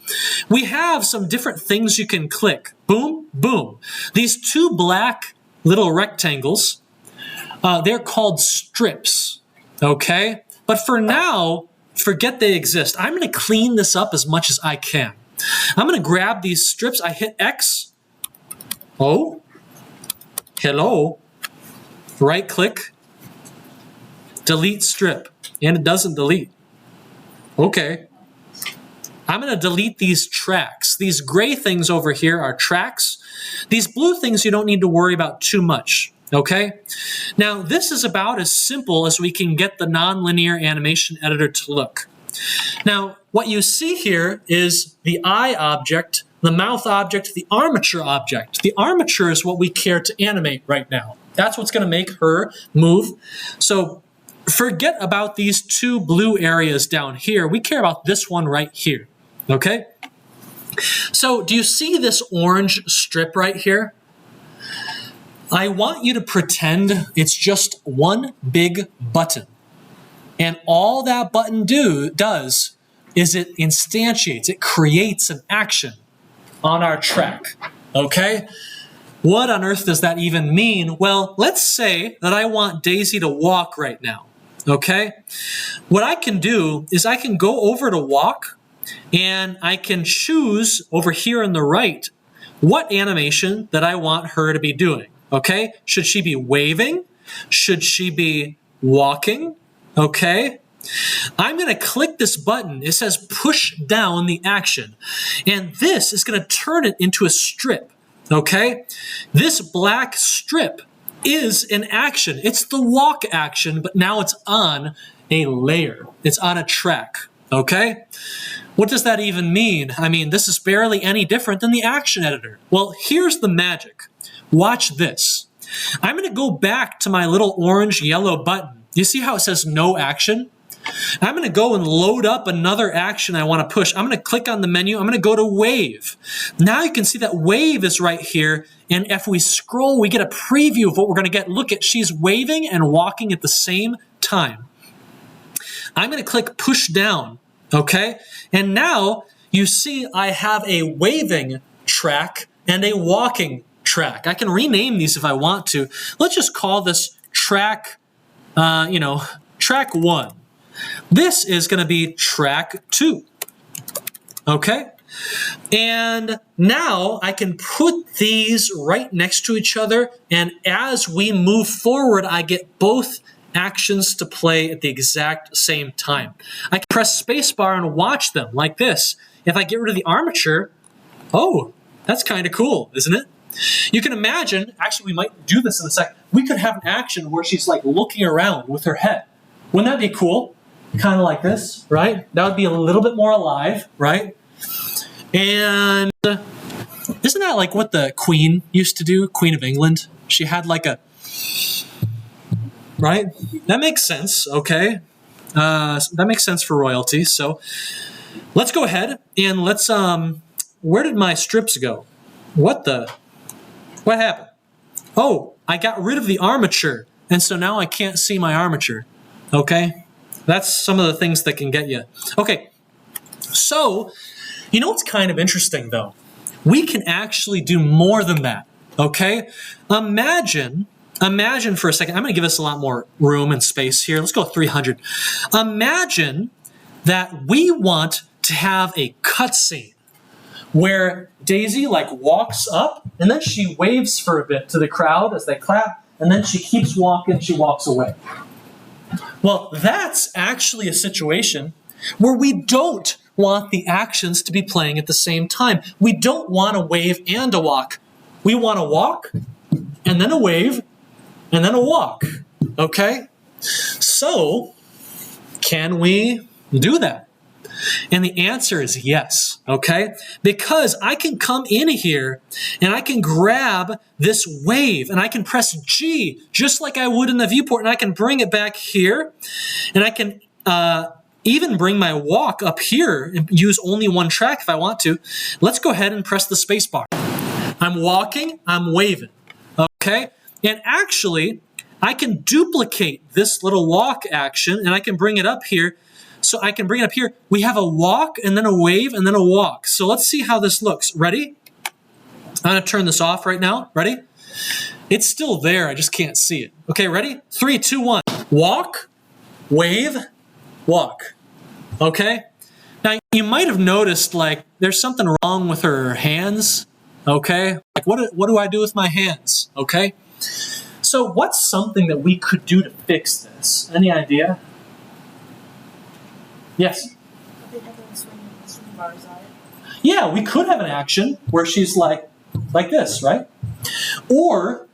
We have some different things you can click. Boom, boom. These two black little rectangles, they're called strips, okay? But for now, forget they exist. I'm going to clean this up as much as I can. I'm going to grab these strips. I hit X. Oh, hello. Right click. Delete strip. And it doesn't delete. Okay. I'm going to delete these tracks. These gray things over here are tracks. These blue things you don't need to worry about too much. Okay? Now, this is about as simple as we can get the nonlinear animation editor to look. Now, what you see here is the eye object, the mouth object, the armature object. The armature is what we care to animate right now. That's what's going to make her move. So forget about these two blue areas down here. We care about this one right here. Okay? So do you see this orange strip right here? I want you to pretend it's just one big button. And all that button does is it instantiates, it creates an action on our track. Okay? What on earth does that even mean? Well, let's say that I want Daisy to walk right now. Okay? What I can do is I can go over to walk and I can choose over here on the right what animation that I want her to be doing. Okay? Should she be waving? Should she be walking? Okay? I'm going to click this button. It says push down the action. And this is going to turn it into a strip. Okay? This black strip is an action. It's the walk action, but now it's on a layer. It's on a track. Okay? What does that even mean? I mean, this is barely any different than the action editor. Well, here's the magic. Watch this. I'm going to go back to my little orange yellow button. You see how it says no action? I'm going to go and load up another action I want to push. I'm going to click on the menu. I'm going to go to wave. Now you can see that wave is right here. And if we scroll, we get a preview of what we're going to get. Look at, she's waving and walking at the same time. I'm going to click push down. Okay? And now you see I have a waving track and a walking track. I can rename these if I want to. Let's just call this track, track 1. This is going to be track 2. Okay? And now I can put these right next to each other, and as we move forward, I get both actions to play at the exact same time. I can press spacebar and watch them like this. If I get rid of the armature, oh, that's kind of cool, isn't it? You can imagine, actually we might do this in a sec, we could have an action where she's like looking around with her head. Wouldn't that be cool? Kind of like this, right? That would be a little bit more alive, right? And isn't that like what the Queen used to do, Queen of England? She had like a, right? That makes sense, okay? That makes sense for royalty. So let's go ahead and let's, where did my strips go? What happened? Oh, I got rid of the armature. And so now I can't see my armature, okay? That's some of the things that can get you. Okay, so you know what's kind of interesting though? We can actually do more than that, okay? Imagine for a second, I'm going to give us a lot more room and space here. Let's go 300. Imagine that we want to have a cutscene where Daisy like walks up and then she waves for a bit to the crowd as they clap, and then she keeps walking, she walks away. Well, that's actually a situation where we don't want the actions to be playing at the same time. We don't want a wave and a walk. We want a walk, and then a wave, and then a walk. Okay? So, can we do that? And the answer is yes, okay? Because I can come in here and I can grab this wave and I can press G just like I would in the viewport, and I can bring it back here, and I can even bring my walk up here and use only one track if I want to. Let's go ahead and press the space bar. I'm walking, I'm waving, okay? And actually, I can duplicate this little walk action, and I can bring it up here. So I can bring it up here. We have a walk, and then a wave, and then a walk. So let's see how this looks. Ready? I'm going to turn this off right now. Ready? It's still there. I just can't see it. Okay, ready? 3, 2, 1. Walk, wave, walk. Okay? Now, you might have noticed, like, there's something wrong with her hands. Okay? Like, what do I do with my hands? Okay? So what's something that we could do to fix this? Any idea? Yes? They have those swing bars on it. Yeah, we could have an action where she's like this, right? Or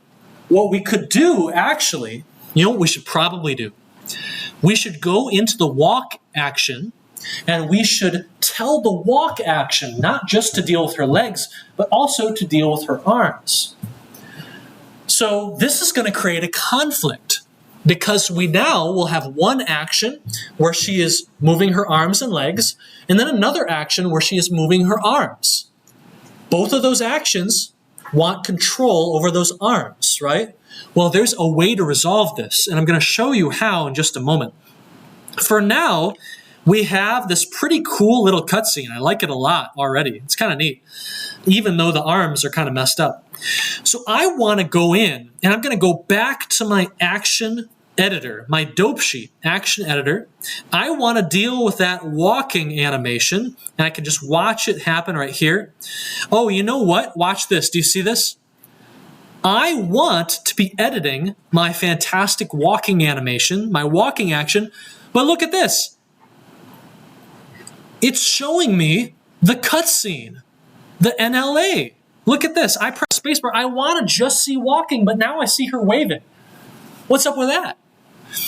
what we could do, actually, you know what we should probably do? We should go into the walk action, and we should tell the walk action not just to deal with her legs, but also to deal with her arms. So this is going to create a conflict, because we now will have one action where she is moving her arms and legs, and then another action where she is moving her arms. Both of those actions want control over those arms, right? Well, there's a way to resolve this, and I'm going to show you how in just a moment. For now, we have this pretty cool little cutscene. I like it a lot already. It's kind of neat, even though the arms are kind of messed up. So I want to go in, and I'm going to go back to my action editor, my dope sheet action editor. I want to deal with that walking animation, and I can just watch it happen right here. Oh, you know what? Watch this. Do you see this? I want to be editing my fantastic walking animation, my walking action, but look at this. It's showing me the cutscene, the NLA. Look at this. I press spacebar. I want to just see walking, but now I see her waving. What's up with that?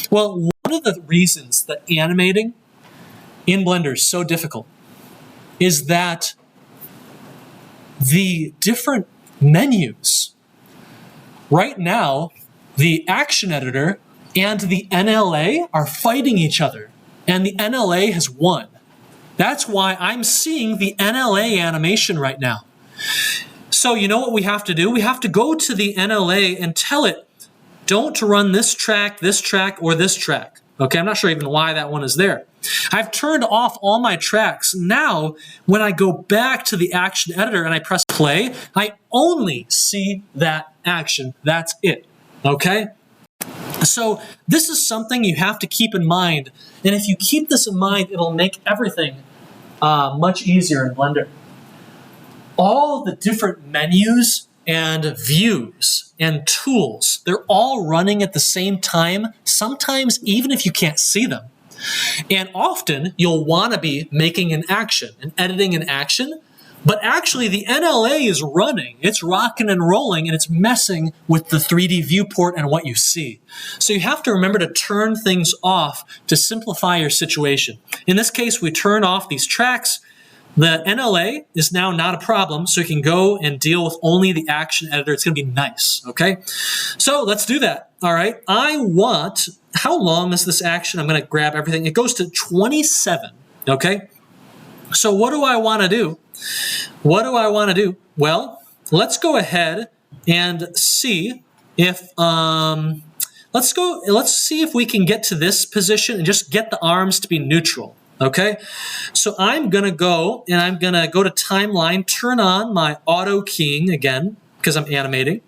Well, one of the reasons that animating in Blender is so difficult is that the different menus, right now, the action editor and the NLA are fighting each other, and the NLA has won. That's why I'm seeing the NLA animation right now. So you know what we have to do? We have to go to the NLA and tell it, don't run this track, or this track. Okay, I'm not sure even why that one is there. I've turned off all my tracks. Now, when I go back to the action editor and I press play, I only see that action. That's it. Okay? So this is something you have to keep in mind. And if you keep this in mind, it'll make everything much easier in Blender. All the different menus and views and tools, they're all running at the same time, sometimes even if you can't see them. And often you'll want to be making an action and editing an action, but actually the NLA is running, it's rocking and rolling, and it's messing with the 3D viewport and what you see. So you have to remember to turn things off to simplify your situation. In this case, we turn off these tracks. The NLA is now not a problem, so you can go and deal with only the action editor. It's going to be nice, okay? So let's do that, all right? How long is this action? I'm going to grab everything. It goes to 27, okay? So what do I want to do? Well, let's go ahead and see if, let's see if we can get to this position and just get the arms to be neutral. Okay, so I'm going to go and I'm going to go to timeline, turn on my auto keying again because I'm animating.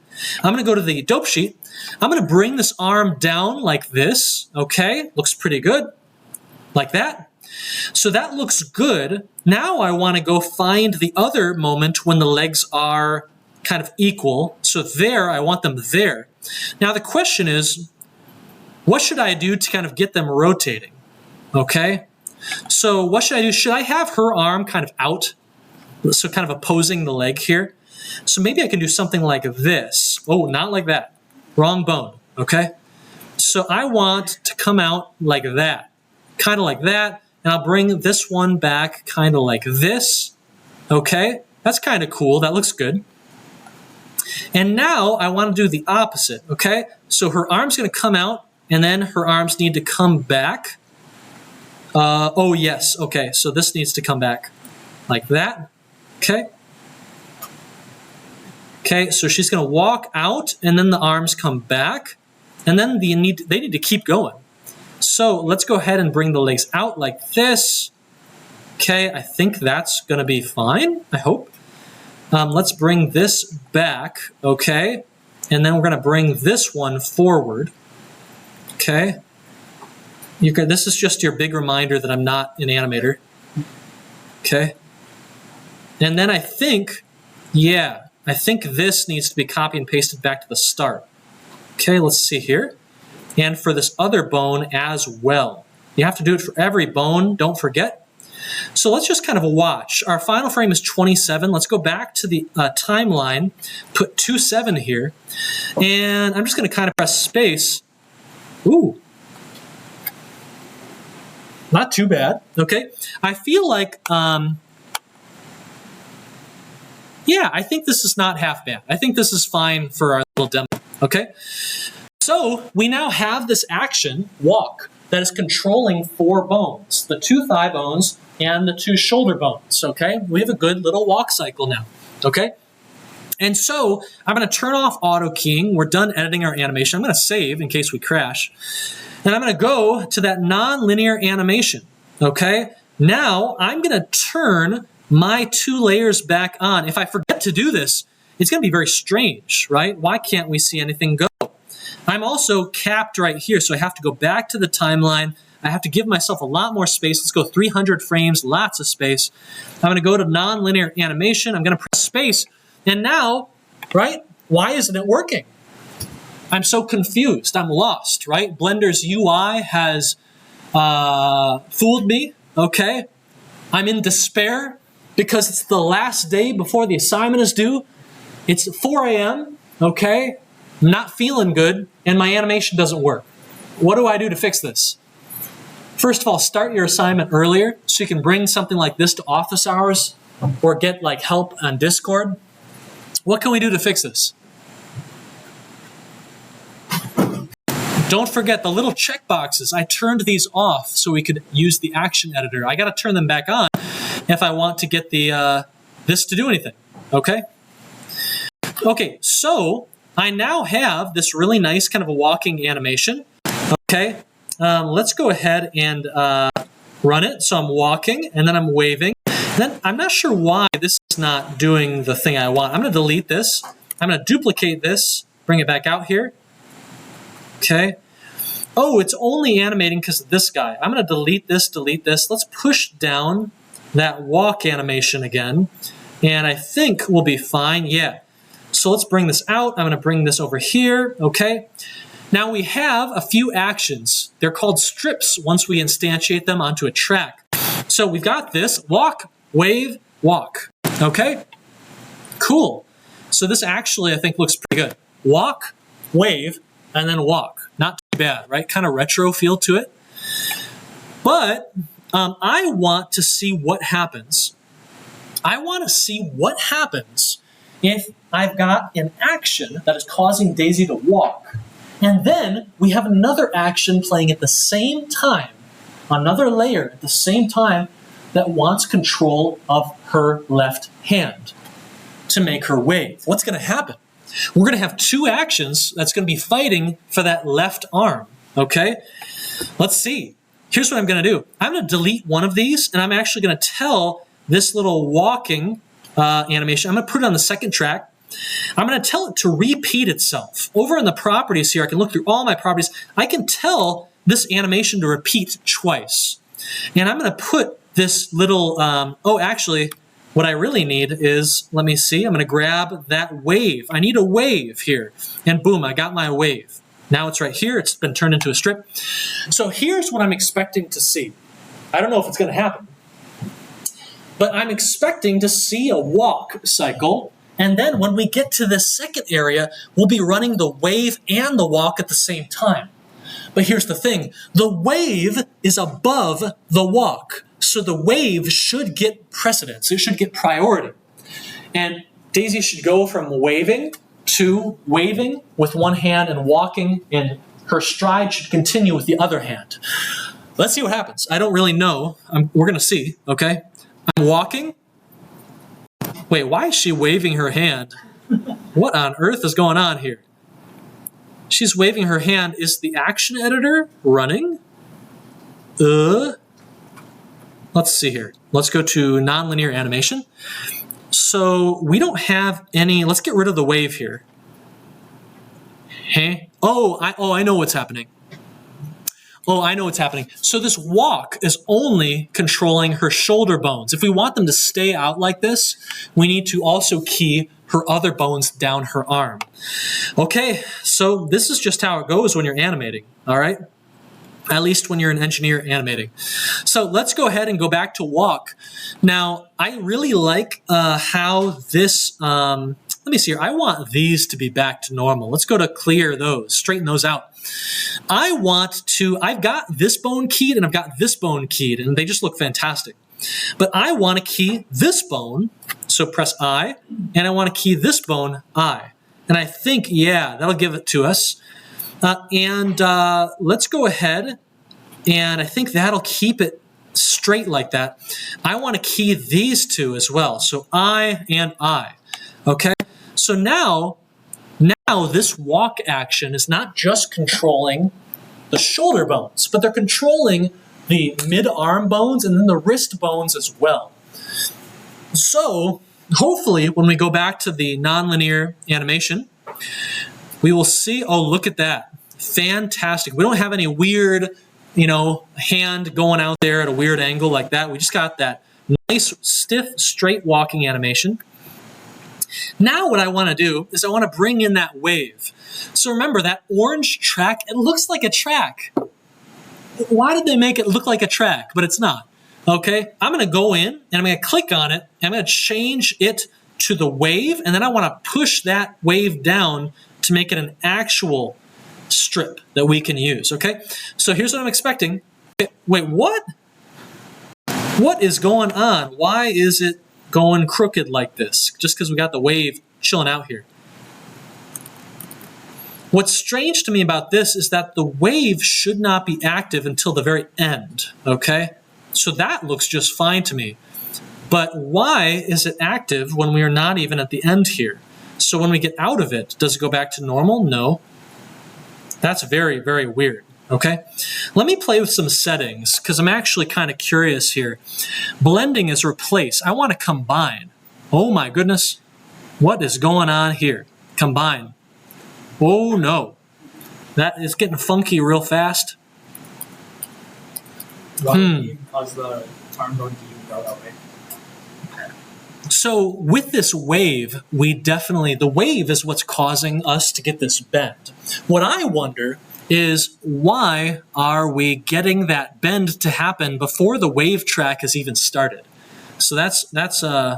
I'm going to go to the dope sheet. I'm going to bring this arm down like this. Okay, looks pretty good. Like that. So that looks good. Now I want to go find the other moment when the legs are kind of equal. So there, I want them there. Now the question is, what should I do to kind of get them rotating? Okay. So what should I do? Should I have her arm kind of out? So kind of opposing the leg here. So maybe I can do something like this. Oh, not like that. Wrong bone, okay? So I want to come out like that. Kind of like that. And I'll bring this one back kind of like this. Okay? That's kind of cool. That looks good. And now I want to do the opposite, okay? So her arm's going to come out, and then her arms need to come back. Oh, yes. Okay, so this needs to come back like that. Okay. Okay, so she's going to walk out, and then the arms come back. and then they need to keep going. So let's go ahead and bring the legs out like this. Okay, I think that's going to be fine, I hope. Let's bring this back, okay? And then we're going to bring this one forward, okay? This is just your big reminder that I'm not an animator, okay? And then I think, yeah, I think this needs to be copy and pasted back to the start. Okay, let's see here. And for this other bone as well. You have to do it for every bone, don't forget. So let's just kind of watch. Our final frame is 27. Let's go back to the timeline, put 27 here, and I'm just going to kind of press space. Ooh. Not too bad, okay? I feel like, yeah, I think this is not half bad. I think this is fine for our little demo, okay? So we now have this action, walk, that is controlling 4 bones, the 2 thigh bones and the 2 shoulder bones, okay? We have a good little walk cycle now, okay? And so I'm going to turn off auto keying. We're done editing our animation. I'm going to save in case we crash. And I'm going to go to that non-linear animation, okay? Now I'm going to turn my 2 layers back on. If I forget to do this, it's going to be very strange, right? Why can't we see anything go? I'm also capped right here, so I have to go back to the timeline. I have to give myself a lot more space. Let's go 300 frames, lots of space. I'm going to go to non-linear animation. I'm going to press space. And now, right, why isn't it working? I'm so confused. I'm lost, right? Blender's UI has fooled me, okay? I'm in despair because it's the last day before the assignment is due. It's 4 a.m., okay? I'm not feeling good, and my animation doesn't work. What do I do to fix this? First of all, start your assignment earlier so you can bring something like this to office hours or get like help on Discord. What can we do to fix this? Don't forget the little checkboxes. I turned these off so we could use the action editor. I got to turn them back on if I want to get the this to do anything, okay? Okay, so I now have this really nice kind of a walking animation, okay? Let's go ahead and run it. So I'm walking, and then I'm waving. Then I'm not sure why this is not doing the thing I want. I'm going to delete this. I'm going to duplicate this, bring it back out here. Okay. Oh, it's only animating because of this guy. I'm going to delete this, delete this. Let's push down that walk animation again, and I think we'll be fine. Yeah. So let's bring this out. I'm going to bring this over here. Okay. Now we have a few actions. They're called strips once we instantiate them onto a track. So we've got this walk, wave, walk. Okay? Cool. So this actually, I think, looks pretty good. Walk, wave, and then walk. Not too bad, right? Kind of retro feel to it. But I want to see what happens. I want to see what happens if I've got an action that is causing Daisy to walk. And then we have another action playing at the same time, another layer at the same time that wants control of her left hand to make her wave. What's going to happen? We're going to have 2 actions that's going to be fighting for that left arm, okay? Let's see. Here's what I'm going to do. I'm going to delete one of these, and I'm actually going to tell this little walking animation, I'm going to put it on the second track. I'm going to tell it to repeat itself. Over in the properties here, I can look through all my properties. I can tell this animation to repeat twice. And I'm going to put this little, oh, actually, what I really need is, let me see, I'm going to grab that wave. I need a wave here. And boom, I got my wave. Now it's right here. It's been turned into a strip. So here's what I'm expecting to see. I don't know if it's going to happen. But I'm expecting to see a walk cycle. And then when we get to this second area, we'll be running the wave and the walk at the same time. But here's the thing. The wave is above the walk. So the wave should get precedence. It should get priority. And Daisy should go from waving to waving with one hand and walking, and her stride should continue with the other hand. Let's see what happens. I don't really know. We're going to see, okay? I'm walking. Wait, why is she waving her hand? What on earth is going on here? She's waving her hand. Is the action editor running? Let's see here. Let's go to nonlinear animation. So we don't have any. Let's get rid of the wave here. Hey. I know what's happening. Oh, I know what's happening. So this walk is only controlling her shoulder bones. If we want them to stay out like this, we need to also key her other bones down her arm. Okay, so this is just how it goes when you're animating, all right? At least when you're an engineer animating. So let's go ahead and go back to walk. Now, I really like how this, let me see here. I want these to be back to normal. Let's go to clear those, straighten those out. I've got this bone keyed and I've got this bone keyed and they just look fantastic. But I want to key this bone, so press I, and I want to key this bone I. And I think, yeah, that'll give it to us. Let's go ahead, and I think that'll keep it straight like that. I want to key these two as well, so I and I. Okay, so now this walk action is not just controlling the shoulder bones, but they're controlling the mid-arm bones and then the wrist bones as well. So hopefully when we go back to the nonlinear animation, we will see, oh, look at that. Fantastic. We don't have any weird, hand going out there at a weird angle like that. We just got that nice, stiff, straight walking animation. Now what I want to do is I want to bring in that wave. So remember that orange track, it looks like a track. Why did they make it look like a track? But it's not. Okay, I'm going to go in and I'm going to click on it. And I'm going to change it to the wave. And then I want to push that wave down to make it an actual strip that we can use. Okay, so here's what I'm expecting. Wait, what? What is going on? Why is it going crooked like this? Just because we got the wave chilling out here. What's strange to me about this is that the wave should not be active until the very end, okay? So that looks just fine to me. But why is it active when we are not even at the end here? So when we get out of it, does it go back to normal? No. That's very, very weird, okay? Let me play with some settings because I'm actually kind of curious here. Blending is replace. I want to combine. Oh my goodness. What is going on here? Combine. Oh no. That is getting funky real fast. Cause the arm going to go that way. So with this wave, the wave is what's causing us to get this bend. What I wonder is why are we getting that bend to happen before the wave track has even started? So that's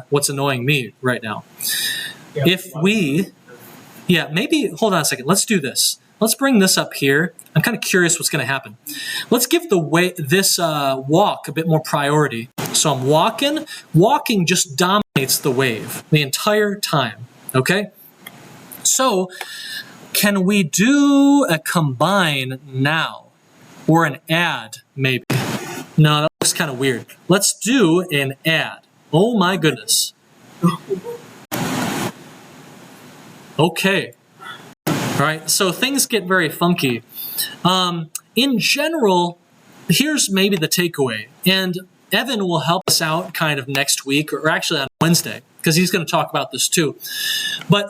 what's annoying me right now. Maybe, hold on a second, let's do this. Let's bring this up here. I'm kind of curious what's going to happen. Let's give this walk a bit more priority. So I'm walking. Walking just dominates the wave the entire time, okay? So can we do a combine now? Or an add, maybe? No, that looks kind of weird. Let's do an add. Oh my goodness. Okay. All right, so things get very funky. In general, here's maybe the takeaway. And Evan will help us out kind of next week, or actually on Wednesday, because he's going to talk about this too. But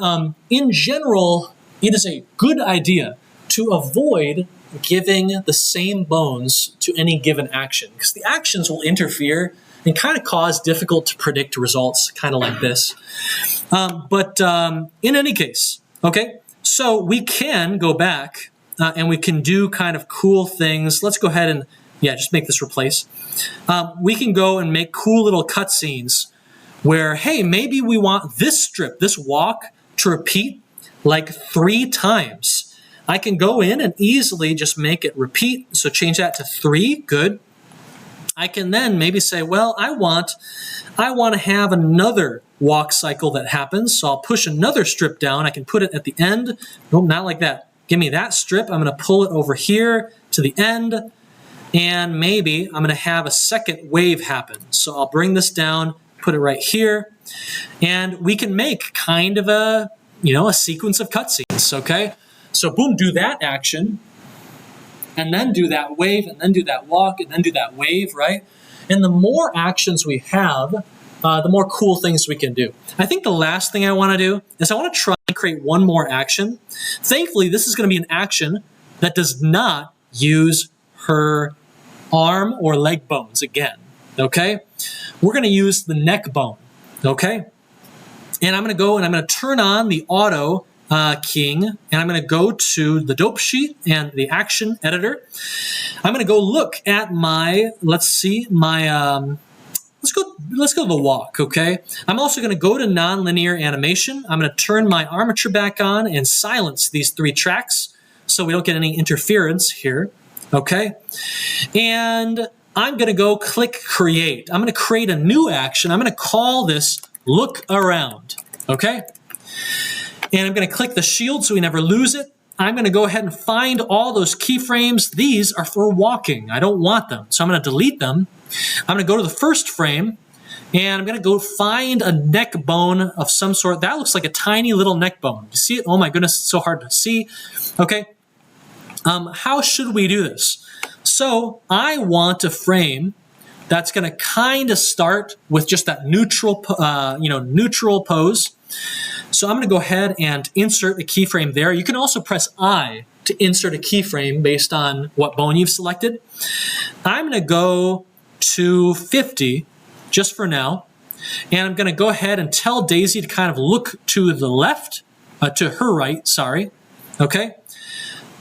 in general, it is a good idea to avoid giving the same bones to any given action, because the actions will interfere and kind of cause difficult to predict results, kind of like this. In any case, okay, so we can go back and we can do kind of cool things. Let's go ahead and, just make this replace. We can go and make cool little cutscenes where, hey, maybe we want this strip, this walk, to repeat like 3 times. I can go in and easily just make it repeat. So change that to 3. Good. I can then maybe say, well, I want to have another walk cycle that happens. So I'll push another strip down. I can put it at the end. Nope, not like that. Give me that strip. I'm going to pull it over here to the end. And maybe I'm going to have a second wave happen. So I'll bring this down, put it right here. And we can make kind of a sequence of cutscenes, okay? So boom, do that action, and then do that wave, and then do that walk, and then do that wave, right? And the more actions we have, the more cool things we can do. I think the last thing I want to do is I want to try and create one more action. Thankfully, this is going to be an action that does not use her arm or leg bones again, okay? We're going to use the neck bone, okay? And I'm going to go and I'm going to turn on the auto keying, and I'm going to go to the dope sheet and the action editor. I'm going to go look at my, let's go to the walk, okay? I'm also going to go to nonlinear animation. I'm going to turn my armature back on and silence these 3 tracks so we don't get any interference here, okay? And I'm going to go click create. I'm going to create a new action. I'm going to call this look around, okay? And I'm going to click the shield so we never lose it. I'm going to go ahead and find all those keyframes. These are for walking. I don't want them, so I'm going to delete them. I'm going to go to the first frame, and I'm going to go find a neck bone of some sort. That looks like a tiny little neck bone. You see it? Oh my goodness, it's so hard to see. Okay. How should we do this? So I want a frame that's going to kind of start with just that neutral pose. So I'm going to go ahead and insert a keyframe there. You can also press I to insert a keyframe based on what bone you've selected. I'm going to go to 50 just for now. And I'm going to go ahead and tell Daisy to kind of look to the left, to her right, sorry. Okay.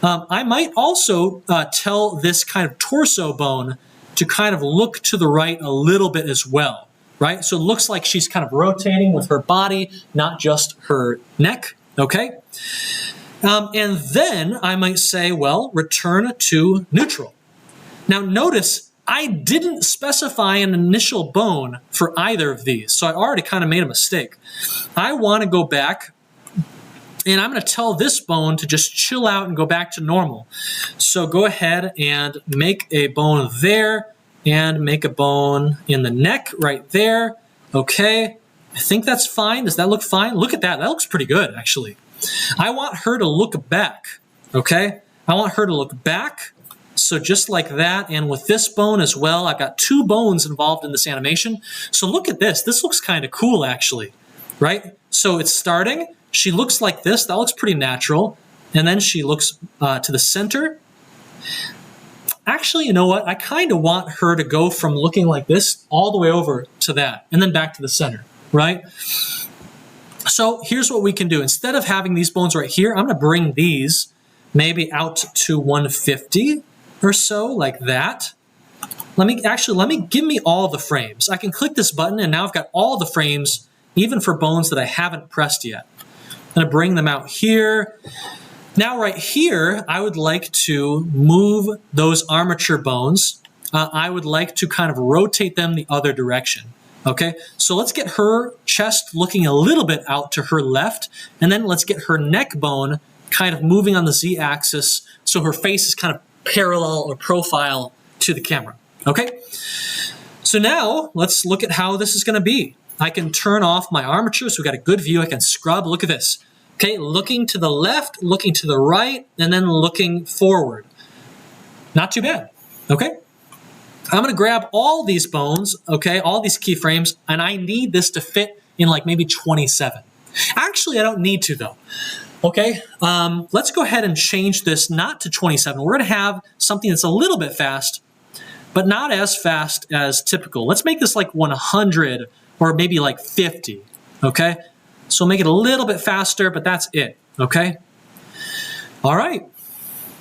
I might also tell this kind of torso bone to kind of look to the right a little bit as well, right? So it looks like she's kind of rotating with her body, not just her neck, okay? And then I might say, well, return to neutral. Now notice I didn't specify an initial bone for either of these, so I already kind of made a mistake. I want to go back, and I'm going to tell this bone to just chill out and go back to normal. So go ahead and make a bone there and make a bone in the neck right there. Okay, I think that's fine. Does that look fine? Look at that. That looks pretty good, actually. I want her to look back, okay? I want her to look back. So just like that, and with this bone as well, I've got 2 bones involved in this animation. So look at this. This looks kind of cool, actually, right? So it's starting. She looks like this. That looks pretty natural. And then she looks to the center. Actually, you know what? I kind of want her to go from looking like this all the way over to that, and then back to the center, right? So here's what we can do. Instead of having these bones right here, I'm going to bring these maybe out to 150 or so, like that. Give me all the frames. I can click this button, and now I've got all the frames, even for bones that I haven't pressed yet. I'm going to bring them out here. Now right here, I would like to move those armature bones. I would like to kind of rotate them the other direction. Okay, so let's get her chest looking a little bit out to her left, and then let's get her neck bone kind of moving on the z-axis so her face is kind of parallel or profile to the camera. Okay, so now let's look at how this is going to be. I can turn off my armature so we've got a good view. I can scrub. Look at this. Okay, looking to the left, looking to the right, and then looking forward. Not too bad. Okay. I'm going to grab all these bones, okay, all these keyframes, and I need this to fit in like maybe 27. Actually, I don't need to though. Okay, let's go ahead and change this not to 27. We're going to have something that's a little bit fast, but not as fast as typical. Let's make this like 100 or maybe like 50, okay? So make it a little bit faster, but that's it, okay? All right,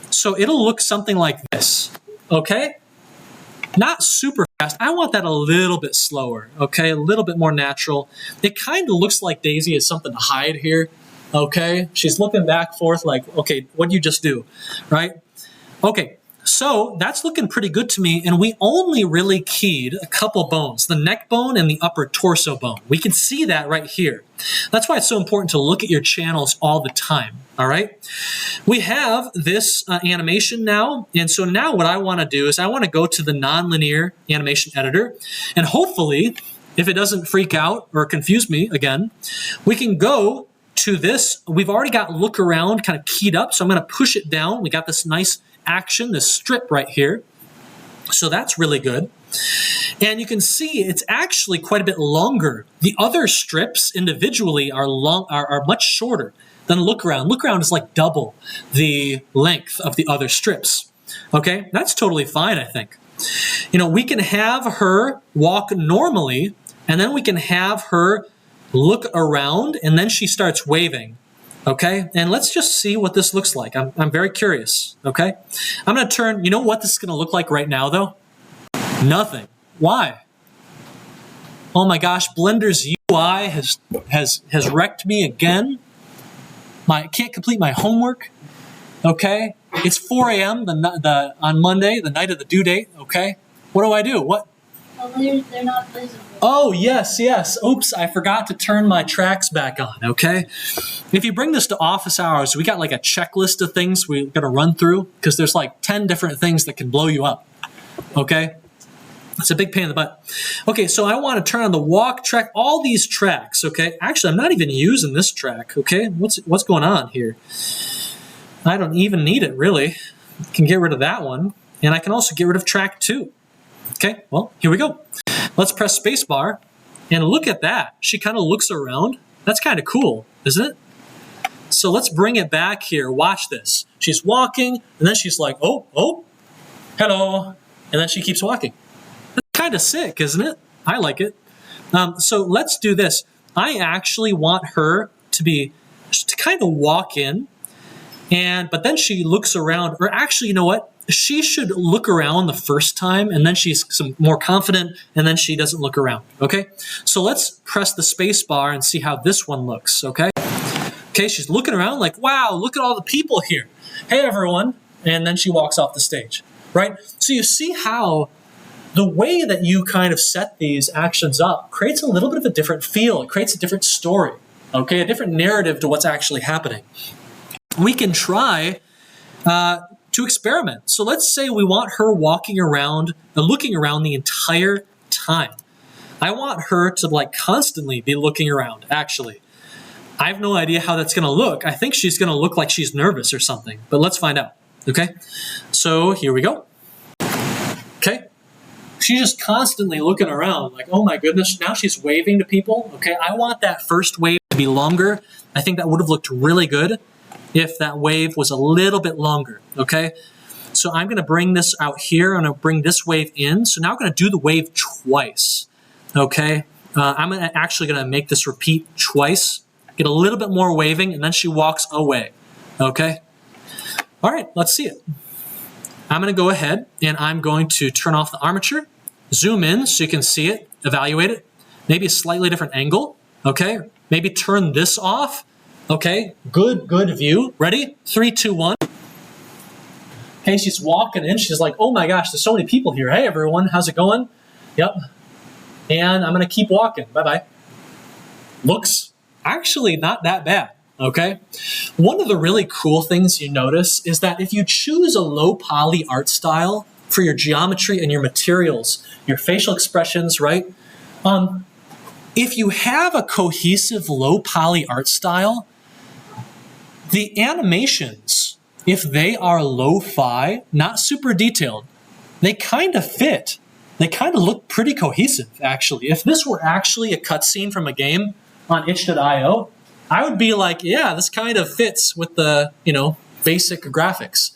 so it'll look something like this, okay? Not super fast. I want that a little bit slower, okay? A little bit more natural. It kind of looks like Daisy has something to hide here, okay? She's looking back forth like, okay, what'd you just do, right? Okay, so that's looking pretty good to me, and we only really keyed a couple bones, the neck bone and the upper torso bone. We can see that right here. That's why it's so important to look at your channels all the time, all right? We have this animation now, and so now what I want to do is I want to go to the nonlinear animation editor, and hopefully, if it doesn't freak out or confuse me again, we can go to this, we've already got look around kind of keyed up, so I'm going to push it down. We got this nice action, this strip right here. So that's really good. And you can see it's actually quite a bit longer. The other strips individually are much shorter than look around. Look around is like double the length of the other strips. Okay, that's totally fine, I think. You know, we can have her walk normally, and then we can have her look around, and then she starts waving. Okay, and let's just see what this looks like. I'm very curious. Okay, I'm going to turn. You know what this is going to look like right now, though? Nothing. Why? Oh my gosh, Blender's UI has wrecked me again. I can't complete my homework. Okay, it's 4 a.m. on Monday, the night of the due date. Okay, what do? What? Oh, they're not visible. Oh, yes. Oops, I forgot to turn my tracks back on, okay? If you bring this to office hours, we got like a checklist of things we're going to run through because there's like 10 different things that can blow you up, okay? It's a big pain in the butt. Okay, so I want to turn on the walk track, all these tracks, okay? Actually, I'm not even using this track, okay? What's going on here? I don't even need it, really. I can get rid of that one, and I can also get rid of track 2. Okay, well, here we go. Let's press spacebar, and look at that. She kind of looks around. That's kind of cool, isn't it? So let's bring it back here. Watch this. She's walking, and then she's like, oh, hello, and then she keeps walking. That's kind of sick, isn't it? I like it. So let's do this. I actually want her to kind of walk in, but then she looks around, or actually, you know what? She should look around the first time, and then she's more confident, and then she doesn't look around, okay? So let's press the space bar and see how this one looks, okay? Okay, she's looking around like, wow, look at all the people here. Hey, everyone. And then she walks off the stage, right? So you see how the way that you kind of set these actions up creates a little bit of a different feel. It creates a different story, okay? A different narrative to what's actually happening. We can try to experiment. So let's say we want her walking around and looking around the entire time. I want her to like constantly be looking around, actually. I have no idea how that's going to look. I think she's going to look like she's nervous or something, but let's find out, okay? So here we go. Okay. She's just constantly looking around like, oh my goodness, now she's waving to people. Okay, I want that first wave to be longer. I think that would have looked really good if that wave was a little bit longer, okay? So I'm going to bring this out here. I'm going to bring this wave in. So now I'm going to do the wave twice, okay? I'm actually going to make this repeat twice, get a little bit more waving, and then she walks away, okay? All right, let's see it. I'm going to go ahead, and I'm going to turn off the armature, zoom in so you can see it, evaluate it, maybe a slightly different angle, okay? Maybe turn this off. Okay, good view. Ready? 3, 2, 1. Okay, she's walking in. She's like, oh my gosh, there's so many people here. Hey, everyone, how's it going? Yep. And I'm going to keep walking. Bye-bye. Looks actually not that bad, okay? One of the really cool things you notice is that if you choose a low poly art style for your geometry and your materials, your facial expressions, right? If you have a cohesive low poly art style, the animations, if they are lo-fi, not super detailed, they kind of fit. They kind of look pretty cohesive, actually. If this were actually a cutscene from a game on itch.io, I would be like, yeah, this kind of fits with the, basic graphics.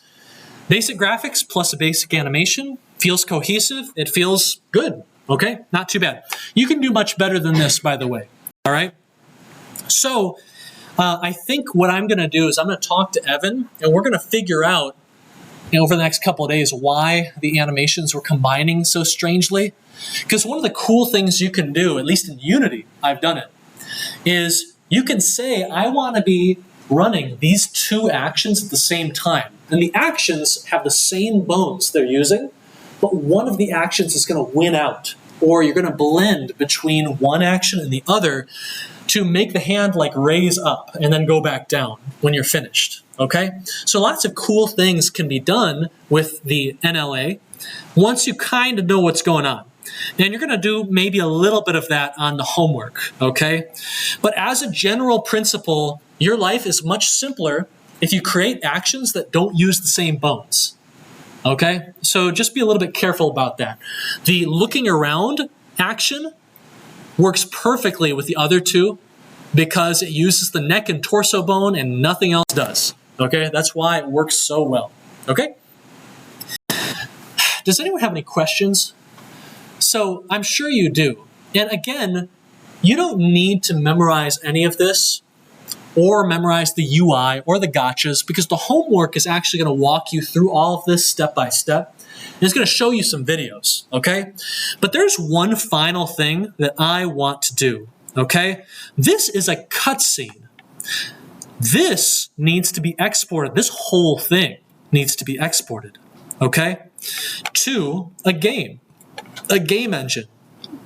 Basic graphics plus a basic animation feels cohesive. It feels good, okay? Not too bad. You can do much better than this, by the way, all right? So I think what I'm going to do is I'm going to talk to Evan, and we're going to figure out over the next couple of days why the animations were combining so strangely. Because one of the cool things you can do, at least in Unity, I've done it, is you can say, I want to be running these two actions at the same time. And the actions have the same bones they're using, but one of the actions is going to win out, or you're going to blend between one action and the other to make the hand like raise up and then go back down when you're finished, okay? So lots of cool things can be done with the NLA once you kind of know what's going on. And you're going to do maybe a little bit of that on the homework, okay? But as a general principle, Your life is much simpler if you create actions that don't use the same bones. Okay? So just be a little bit careful about that. The looking around action works perfectly with the other two because it uses the neck and torso bone and nothing else does. Okay? That's why it works so well. Okay? Does anyone have any questions? So I'm sure you do. And again, you don't need to memorize any of this or memorize the UI or the gotchas because the homework is actually going to walk you through all of this step by step. And it's going to show you some videos, okay? But there's one final thing that I want to do, okay? This is a cutscene. This needs to be exported. This whole thing needs to be exported, okay? To a game engine.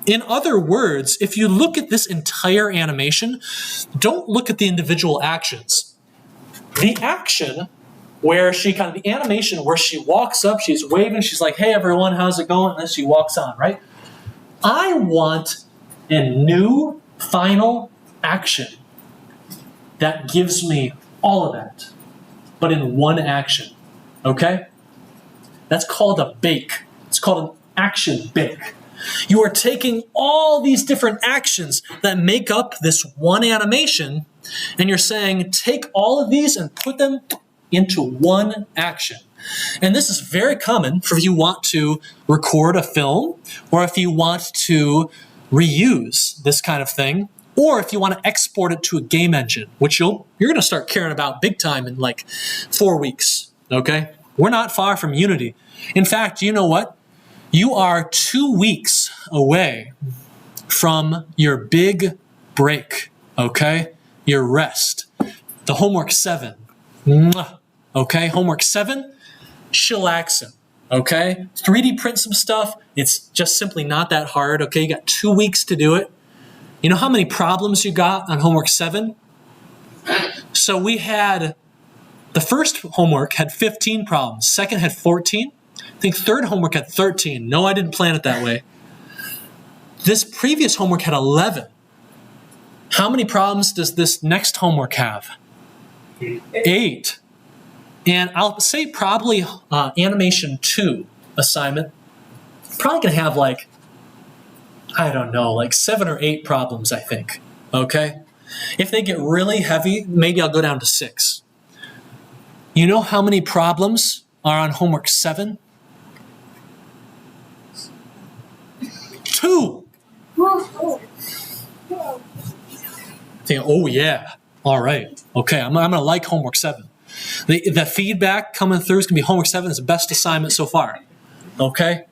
In other words, if you look at this entire animation, don't look at the individual actions. The action where the animation where she walks up, she's waving, she's like, hey everyone, how's it going? And then she walks on, right? I want a new final action that gives me all of that, but in one action, okay? That's called a bake. It's called an action bake. You are taking all these different actions that make up this one animation, and you're saying, take all of these and put them into one action. And this is very common for if you want to record a film, or if you want to reuse this kind of thing, or if you want to export it to a game engine, which you're going to start caring about big time in like 4 weeks, okay? We're not far from Unity. In fact, you know what? You are 2 weeks away from your big break, okay? Your rest. The homework 7. Mwah. Okay, homework 7, chillaxing, okay? 3D print some stuff. It's just simply not that hard, okay? You got 2 weeks to do it. You know how many problems you got on homework 7? So we had, the first homework had 15 problems. Second had 14. I think third homework had 13. No, I didn't plan it that way. This previous homework had 11. How many problems does this next homework have? 8. And I'll say probably animation 2 assignment, probably going to have like, I don't know, like 7 or 8 problems, I think. Okay? If they get really heavy, maybe I'll go down to 6. You know how many problems are on homework 7? 2. Think, oh yeah, all right, okay, I'm gonna like homework 7. The feedback coming through is gonna be homework 7 is the best assignment so far. Okay,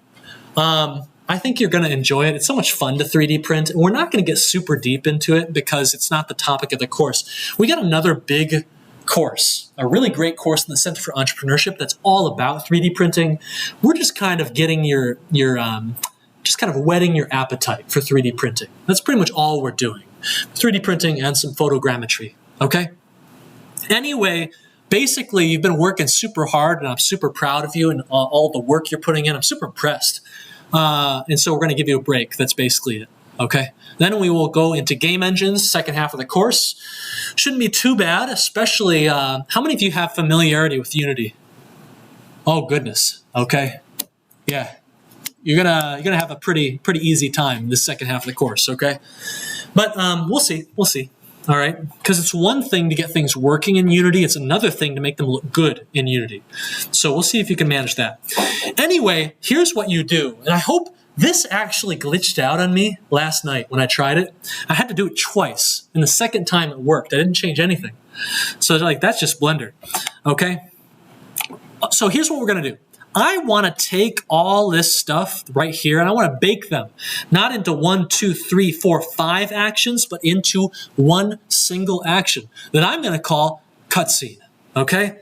I think you're gonna enjoy it. It's so much fun to 3D print. And we're not gonna get super deep into it because it's not the topic of the course. We got another big course, a really great course in the Center for Entrepreneurship that's all about 3D printing. We're just kind of getting your just kind of whetting your appetite for 3D printing. That's pretty much all we're doing. 3D printing and some photogrammetry, okay? Anyway, basically, you've been working super hard, and I'm super proud of you and all the work you're putting in. I'm super impressed. And so we're going to give you a break. That's basically it, okay? Then we will go into game engines, second half of the course. Shouldn't be too bad, especially, how many of you have familiarity with Unity? Oh, goodness, okay? Yeah. You're gonna have a pretty easy time this second half of the course, okay? But we'll see, all right? Because it's one thing to get things working in Unity, it's another thing to make them look good in Unity. So we'll see if you can manage that. Anyway, here's what you do, and I hope this actually glitched out on me last night when I tried it. I had to do it twice, and the second time it worked. I didn't change anything. So like that's just Blender, okay? So here's what we're gonna do. I want to take all this stuff right here and I want to bake them, not into 1, 2, 3, 4, 5 actions, but into one single action that I'm going to call cutscene. Okay?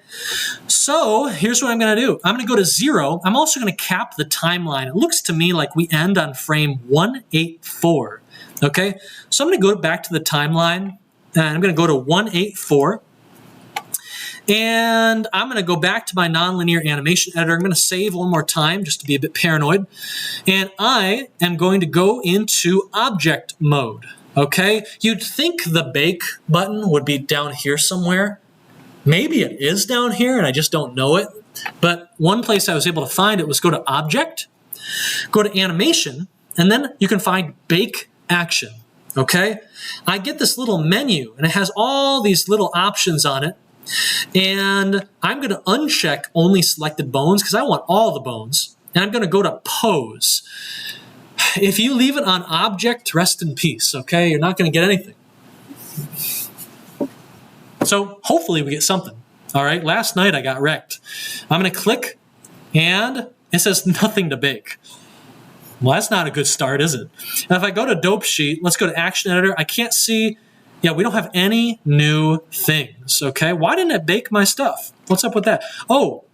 So here's what I'm going to do. I'm going to go to 0. I'm also going to cap the timeline. It looks to me like we end on frame 184. Okay? So I'm going to go back to the timeline and I'm going to go to 184. And I'm going to go back to my nonlinear animation editor. I'm going to save one more time just to be a bit paranoid. And I am going to go into object mode. okay? You'd think the bake button would be down here somewhere. Maybe it is down here and I just don't know it. But one place I was able to find it was go to Object, go to Animation, and then you can find Bake Action, okay? I get this little menu and it has all these little options on it. And I'm going to uncheck only selected bones because I want all the bones. And I'm going to go to Pose. If you leave it on Object, rest in peace, okay? You're not going to get anything. So hopefully we get something, all right? Last night I got wrecked. I'm going to click, and it says nothing to bake. Well, that's not a good start, is it? Now, if I go to Dope Sheet, let's go to Action Editor. I can't see, yeah, we don't have any new things, okay? Why didn't it bake my stuff? What's up with that? Oh,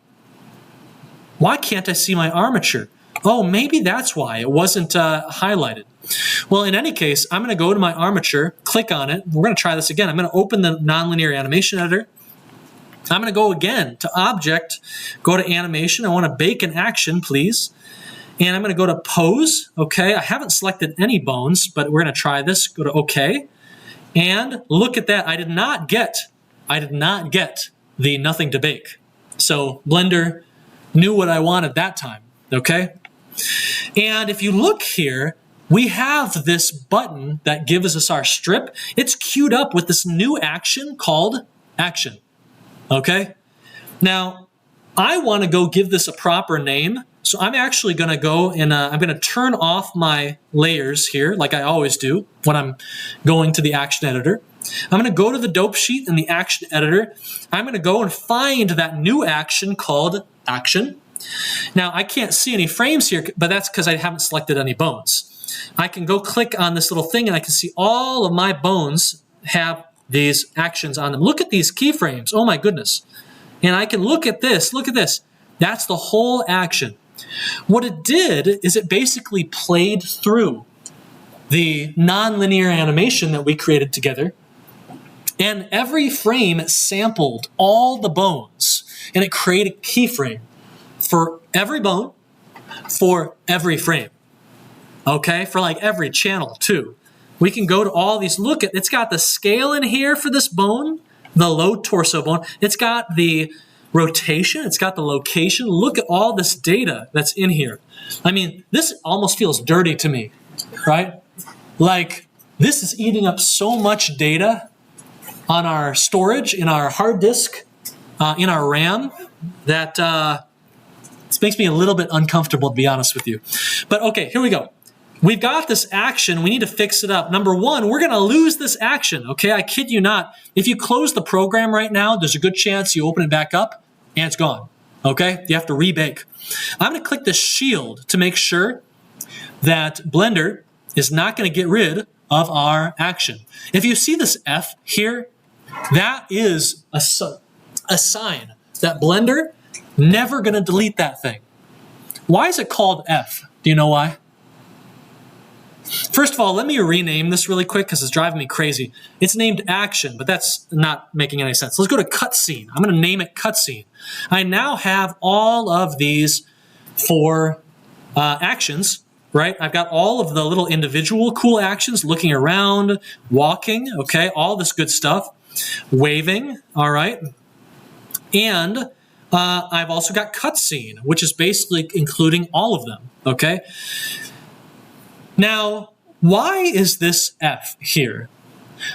why can't I see my armature? Oh, maybe that's why it wasn't highlighted. Well, in any case, I'm going to go to my armature, click on it. We're going to try this again. I'm going to open the nonlinear animation editor. I'm going to go again to Object, go to Animation. I want to bake an action, please. And I'm going to go to Pose, okay? I haven't selected any bones, but we're going to try this. Go to OK. And look at that. I did not get the nothing to bake. So Blender knew what I wanted that time, okay? And if you look here, we have this button that gives us our strip. It's queued up with this new action called Action, okay? Now, I want to go give this a proper name. So I'm actually going to go and I'm going to turn off my layers here like I always do when I'm going to the action editor. I'm going to go to the dope sheet in the action editor. I'm going to go and find that new action called Action. Now I can't see any frames here, but that's because I haven't selected any bones. I can go click on this little thing and I can see all of my bones have these actions on them. Look at these keyframes. Oh my goodness. And I can look at this. Look at this. That's the whole action. What it did is it basically played through the nonlinear animation that we created together, and every frame sampled all the bones, and it created a keyframe for every bone, for every frame, okay? For like every channel too. We can go to all these, look at, it's got the scale in here for this bone, the low torso bone, it's got the rotation, it's got the location. Look at all this data that's in here. I mean, this almost feels dirty to me, right? Like, this is eating up so much data on our storage, in our hard disk, in our RAM, that this makes me a little bit uncomfortable, to be honest with you. But okay, here we go. We've got this action. We need to fix it up. Number one, we're going to lose this action, okay? I kid you not. If you close the program right now, there's a good chance you open it back up and it's gone, okay? You have to rebake. I'm going to click the shield to make sure that Blender is not going to get rid of our action. If you see this F here, that is a sign that Blender never going to delete that thing. Why is it called F? Do you know why? First of all, let me rename this really quick because it's driving me crazy. It's named Action, but that's not making any sense. Let's go to Cutscene. I'm going to name it Cutscene. I now have all of these 4 actions, right? I've got all of the little individual cool actions, looking around, walking, okay, all this good stuff, waving, all right? And I've also got Cutscene, which is basically including all of them, okay? Now, why is this F here?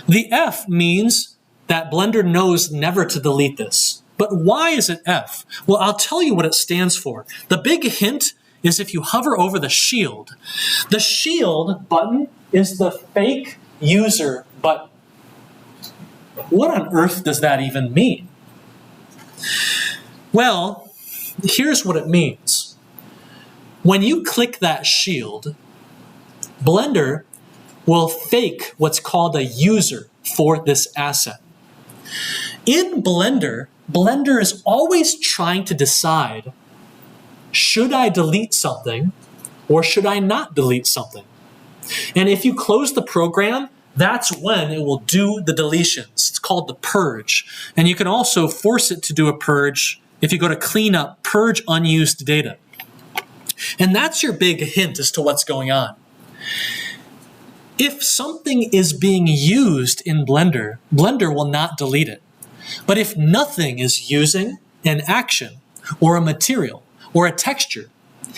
The F means that Blender knows never to delete this. But why is it F? Well, I'll tell you what it stands for. The big hint is if you hover over the shield. The shield button is the fake user button. What on earth does that even mean? Well, here's what it means. When you click that shield, Blender will fake what's called a user for this asset. In Blender, Blender is always trying to decide, should I delete something or should I not delete something? And if you close the program, that's when it will do the deletions. It's called the purge. And you can also force it to do a purge if you go to clean up, purge unused data. And that's your big hint as to what's going on. If something is being used in Blender, Blender will not delete it. But if nothing is using an action or a material or a texture,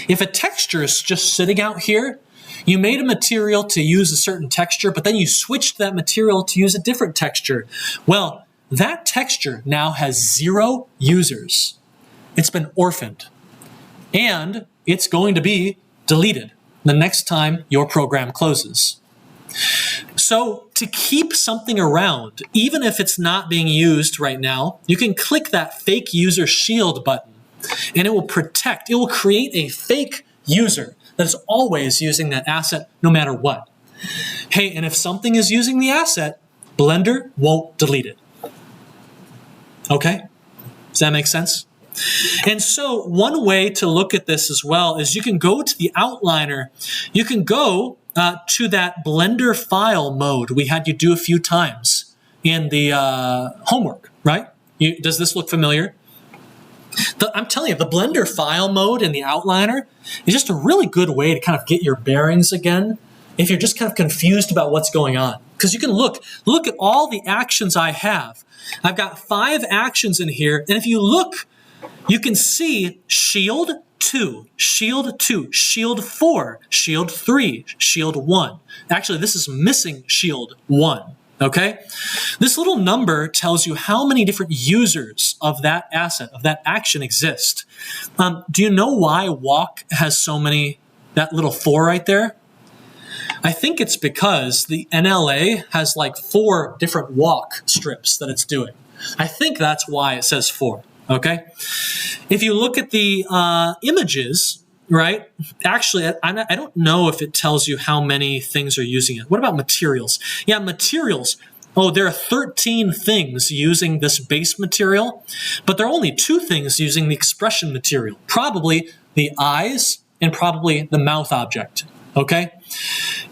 if a texture is just sitting out here, you made a material to use a certain texture, but then you switched that material to use a different texture. Well, that texture now has 0 users. It's been orphaned. And it's going to be deleted the next time your program closes. So to keep something around, even if it's not being used right now, you can click that fake user shield button and it will protect, it will create a fake user that is always using that asset no matter what. Hey, and if something is using the asset, Blender won't delete it. Okay? Does that make sense? And so one way to look at this as well is you can go to the outliner, you can go to that Blender file mode we had you do a few times in the homework, right? Does this look familiar? I'm telling you, the Blender file mode in the outliner is just a really good way to kind of get your bearings again if you're just kind of confused about what's going on. Because you can look at all the actions I have. I've got 5 actions in here, and if you look, you can see shield 2, shield 2, shield 4, shield 3, shield 1. Actually, this is missing shield 1, okay? This little number tells you how many different users of that asset, of that action exist. Do you know why walk has so many, that little 4 right there? I think it's because the NLA has like 4 different walk strips that it's doing. I think that's why it says 4. Okay, if you look at the images, right? Actually, I don't know if it tells you how many things are using it. What about materials? Yeah, materials. Oh, there are 13 things using this base material, but there are only 2 things using the expression material. Probably the eyes and probably the mouth object. Okay?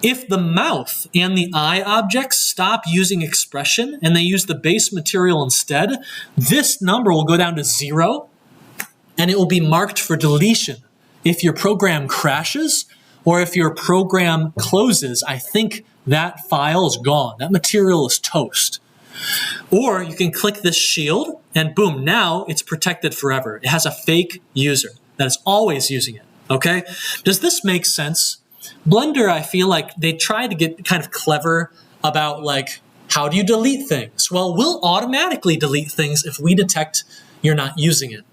If the mouth and the eye objects stop using expression and they use the base material instead, this number will go down to 0 and it will be marked for deletion. If your program crashes or if your program closes, I think that file is gone. That material is toast. Or you can click this shield and boom, now it's protected forever. It has a fake user that is always using it. Okay? Does this make sense? Blender, I feel like they try to get kind of clever about like, how do you delete things? Well, we'll automatically delete things if we detect you're not using it.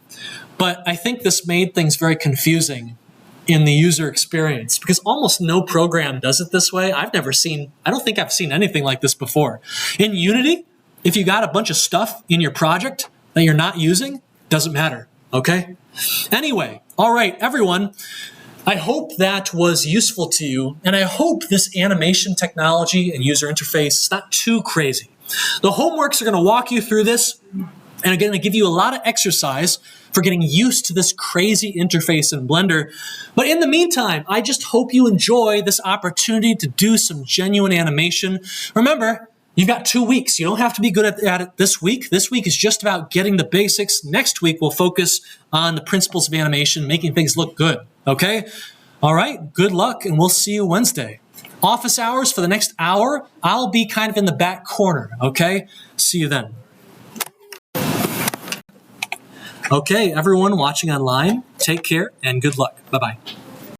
But I think this made things very confusing in the user experience because almost no program does it this way. I don't think I've seen anything like this before. In Unity, if you got a bunch of stuff in your project that you're not using, doesn't matter, okay? Anyway, all right, everyone. I hope that was useful to you, and I hope this animation technology and user interface is not too crazy. The homeworks are going to walk you through this and are going to give you a lot of exercise for getting used to this crazy interface in Blender. But in the meantime, I just hope you enjoy this opportunity to do some genuine animation. Remember, you've got 2 weeks. You don't have to be good at it this week. This week is just about getting the basics. Next week, we'll focus on the principles of animation, making things look good. Okay? All right, good luck, and we'll see you Wednesday. Office hours for the next hour, I'll be kind of in the back corner, okay? See you then. Okay, everyone watching online, take care and good luck. Bye-bye.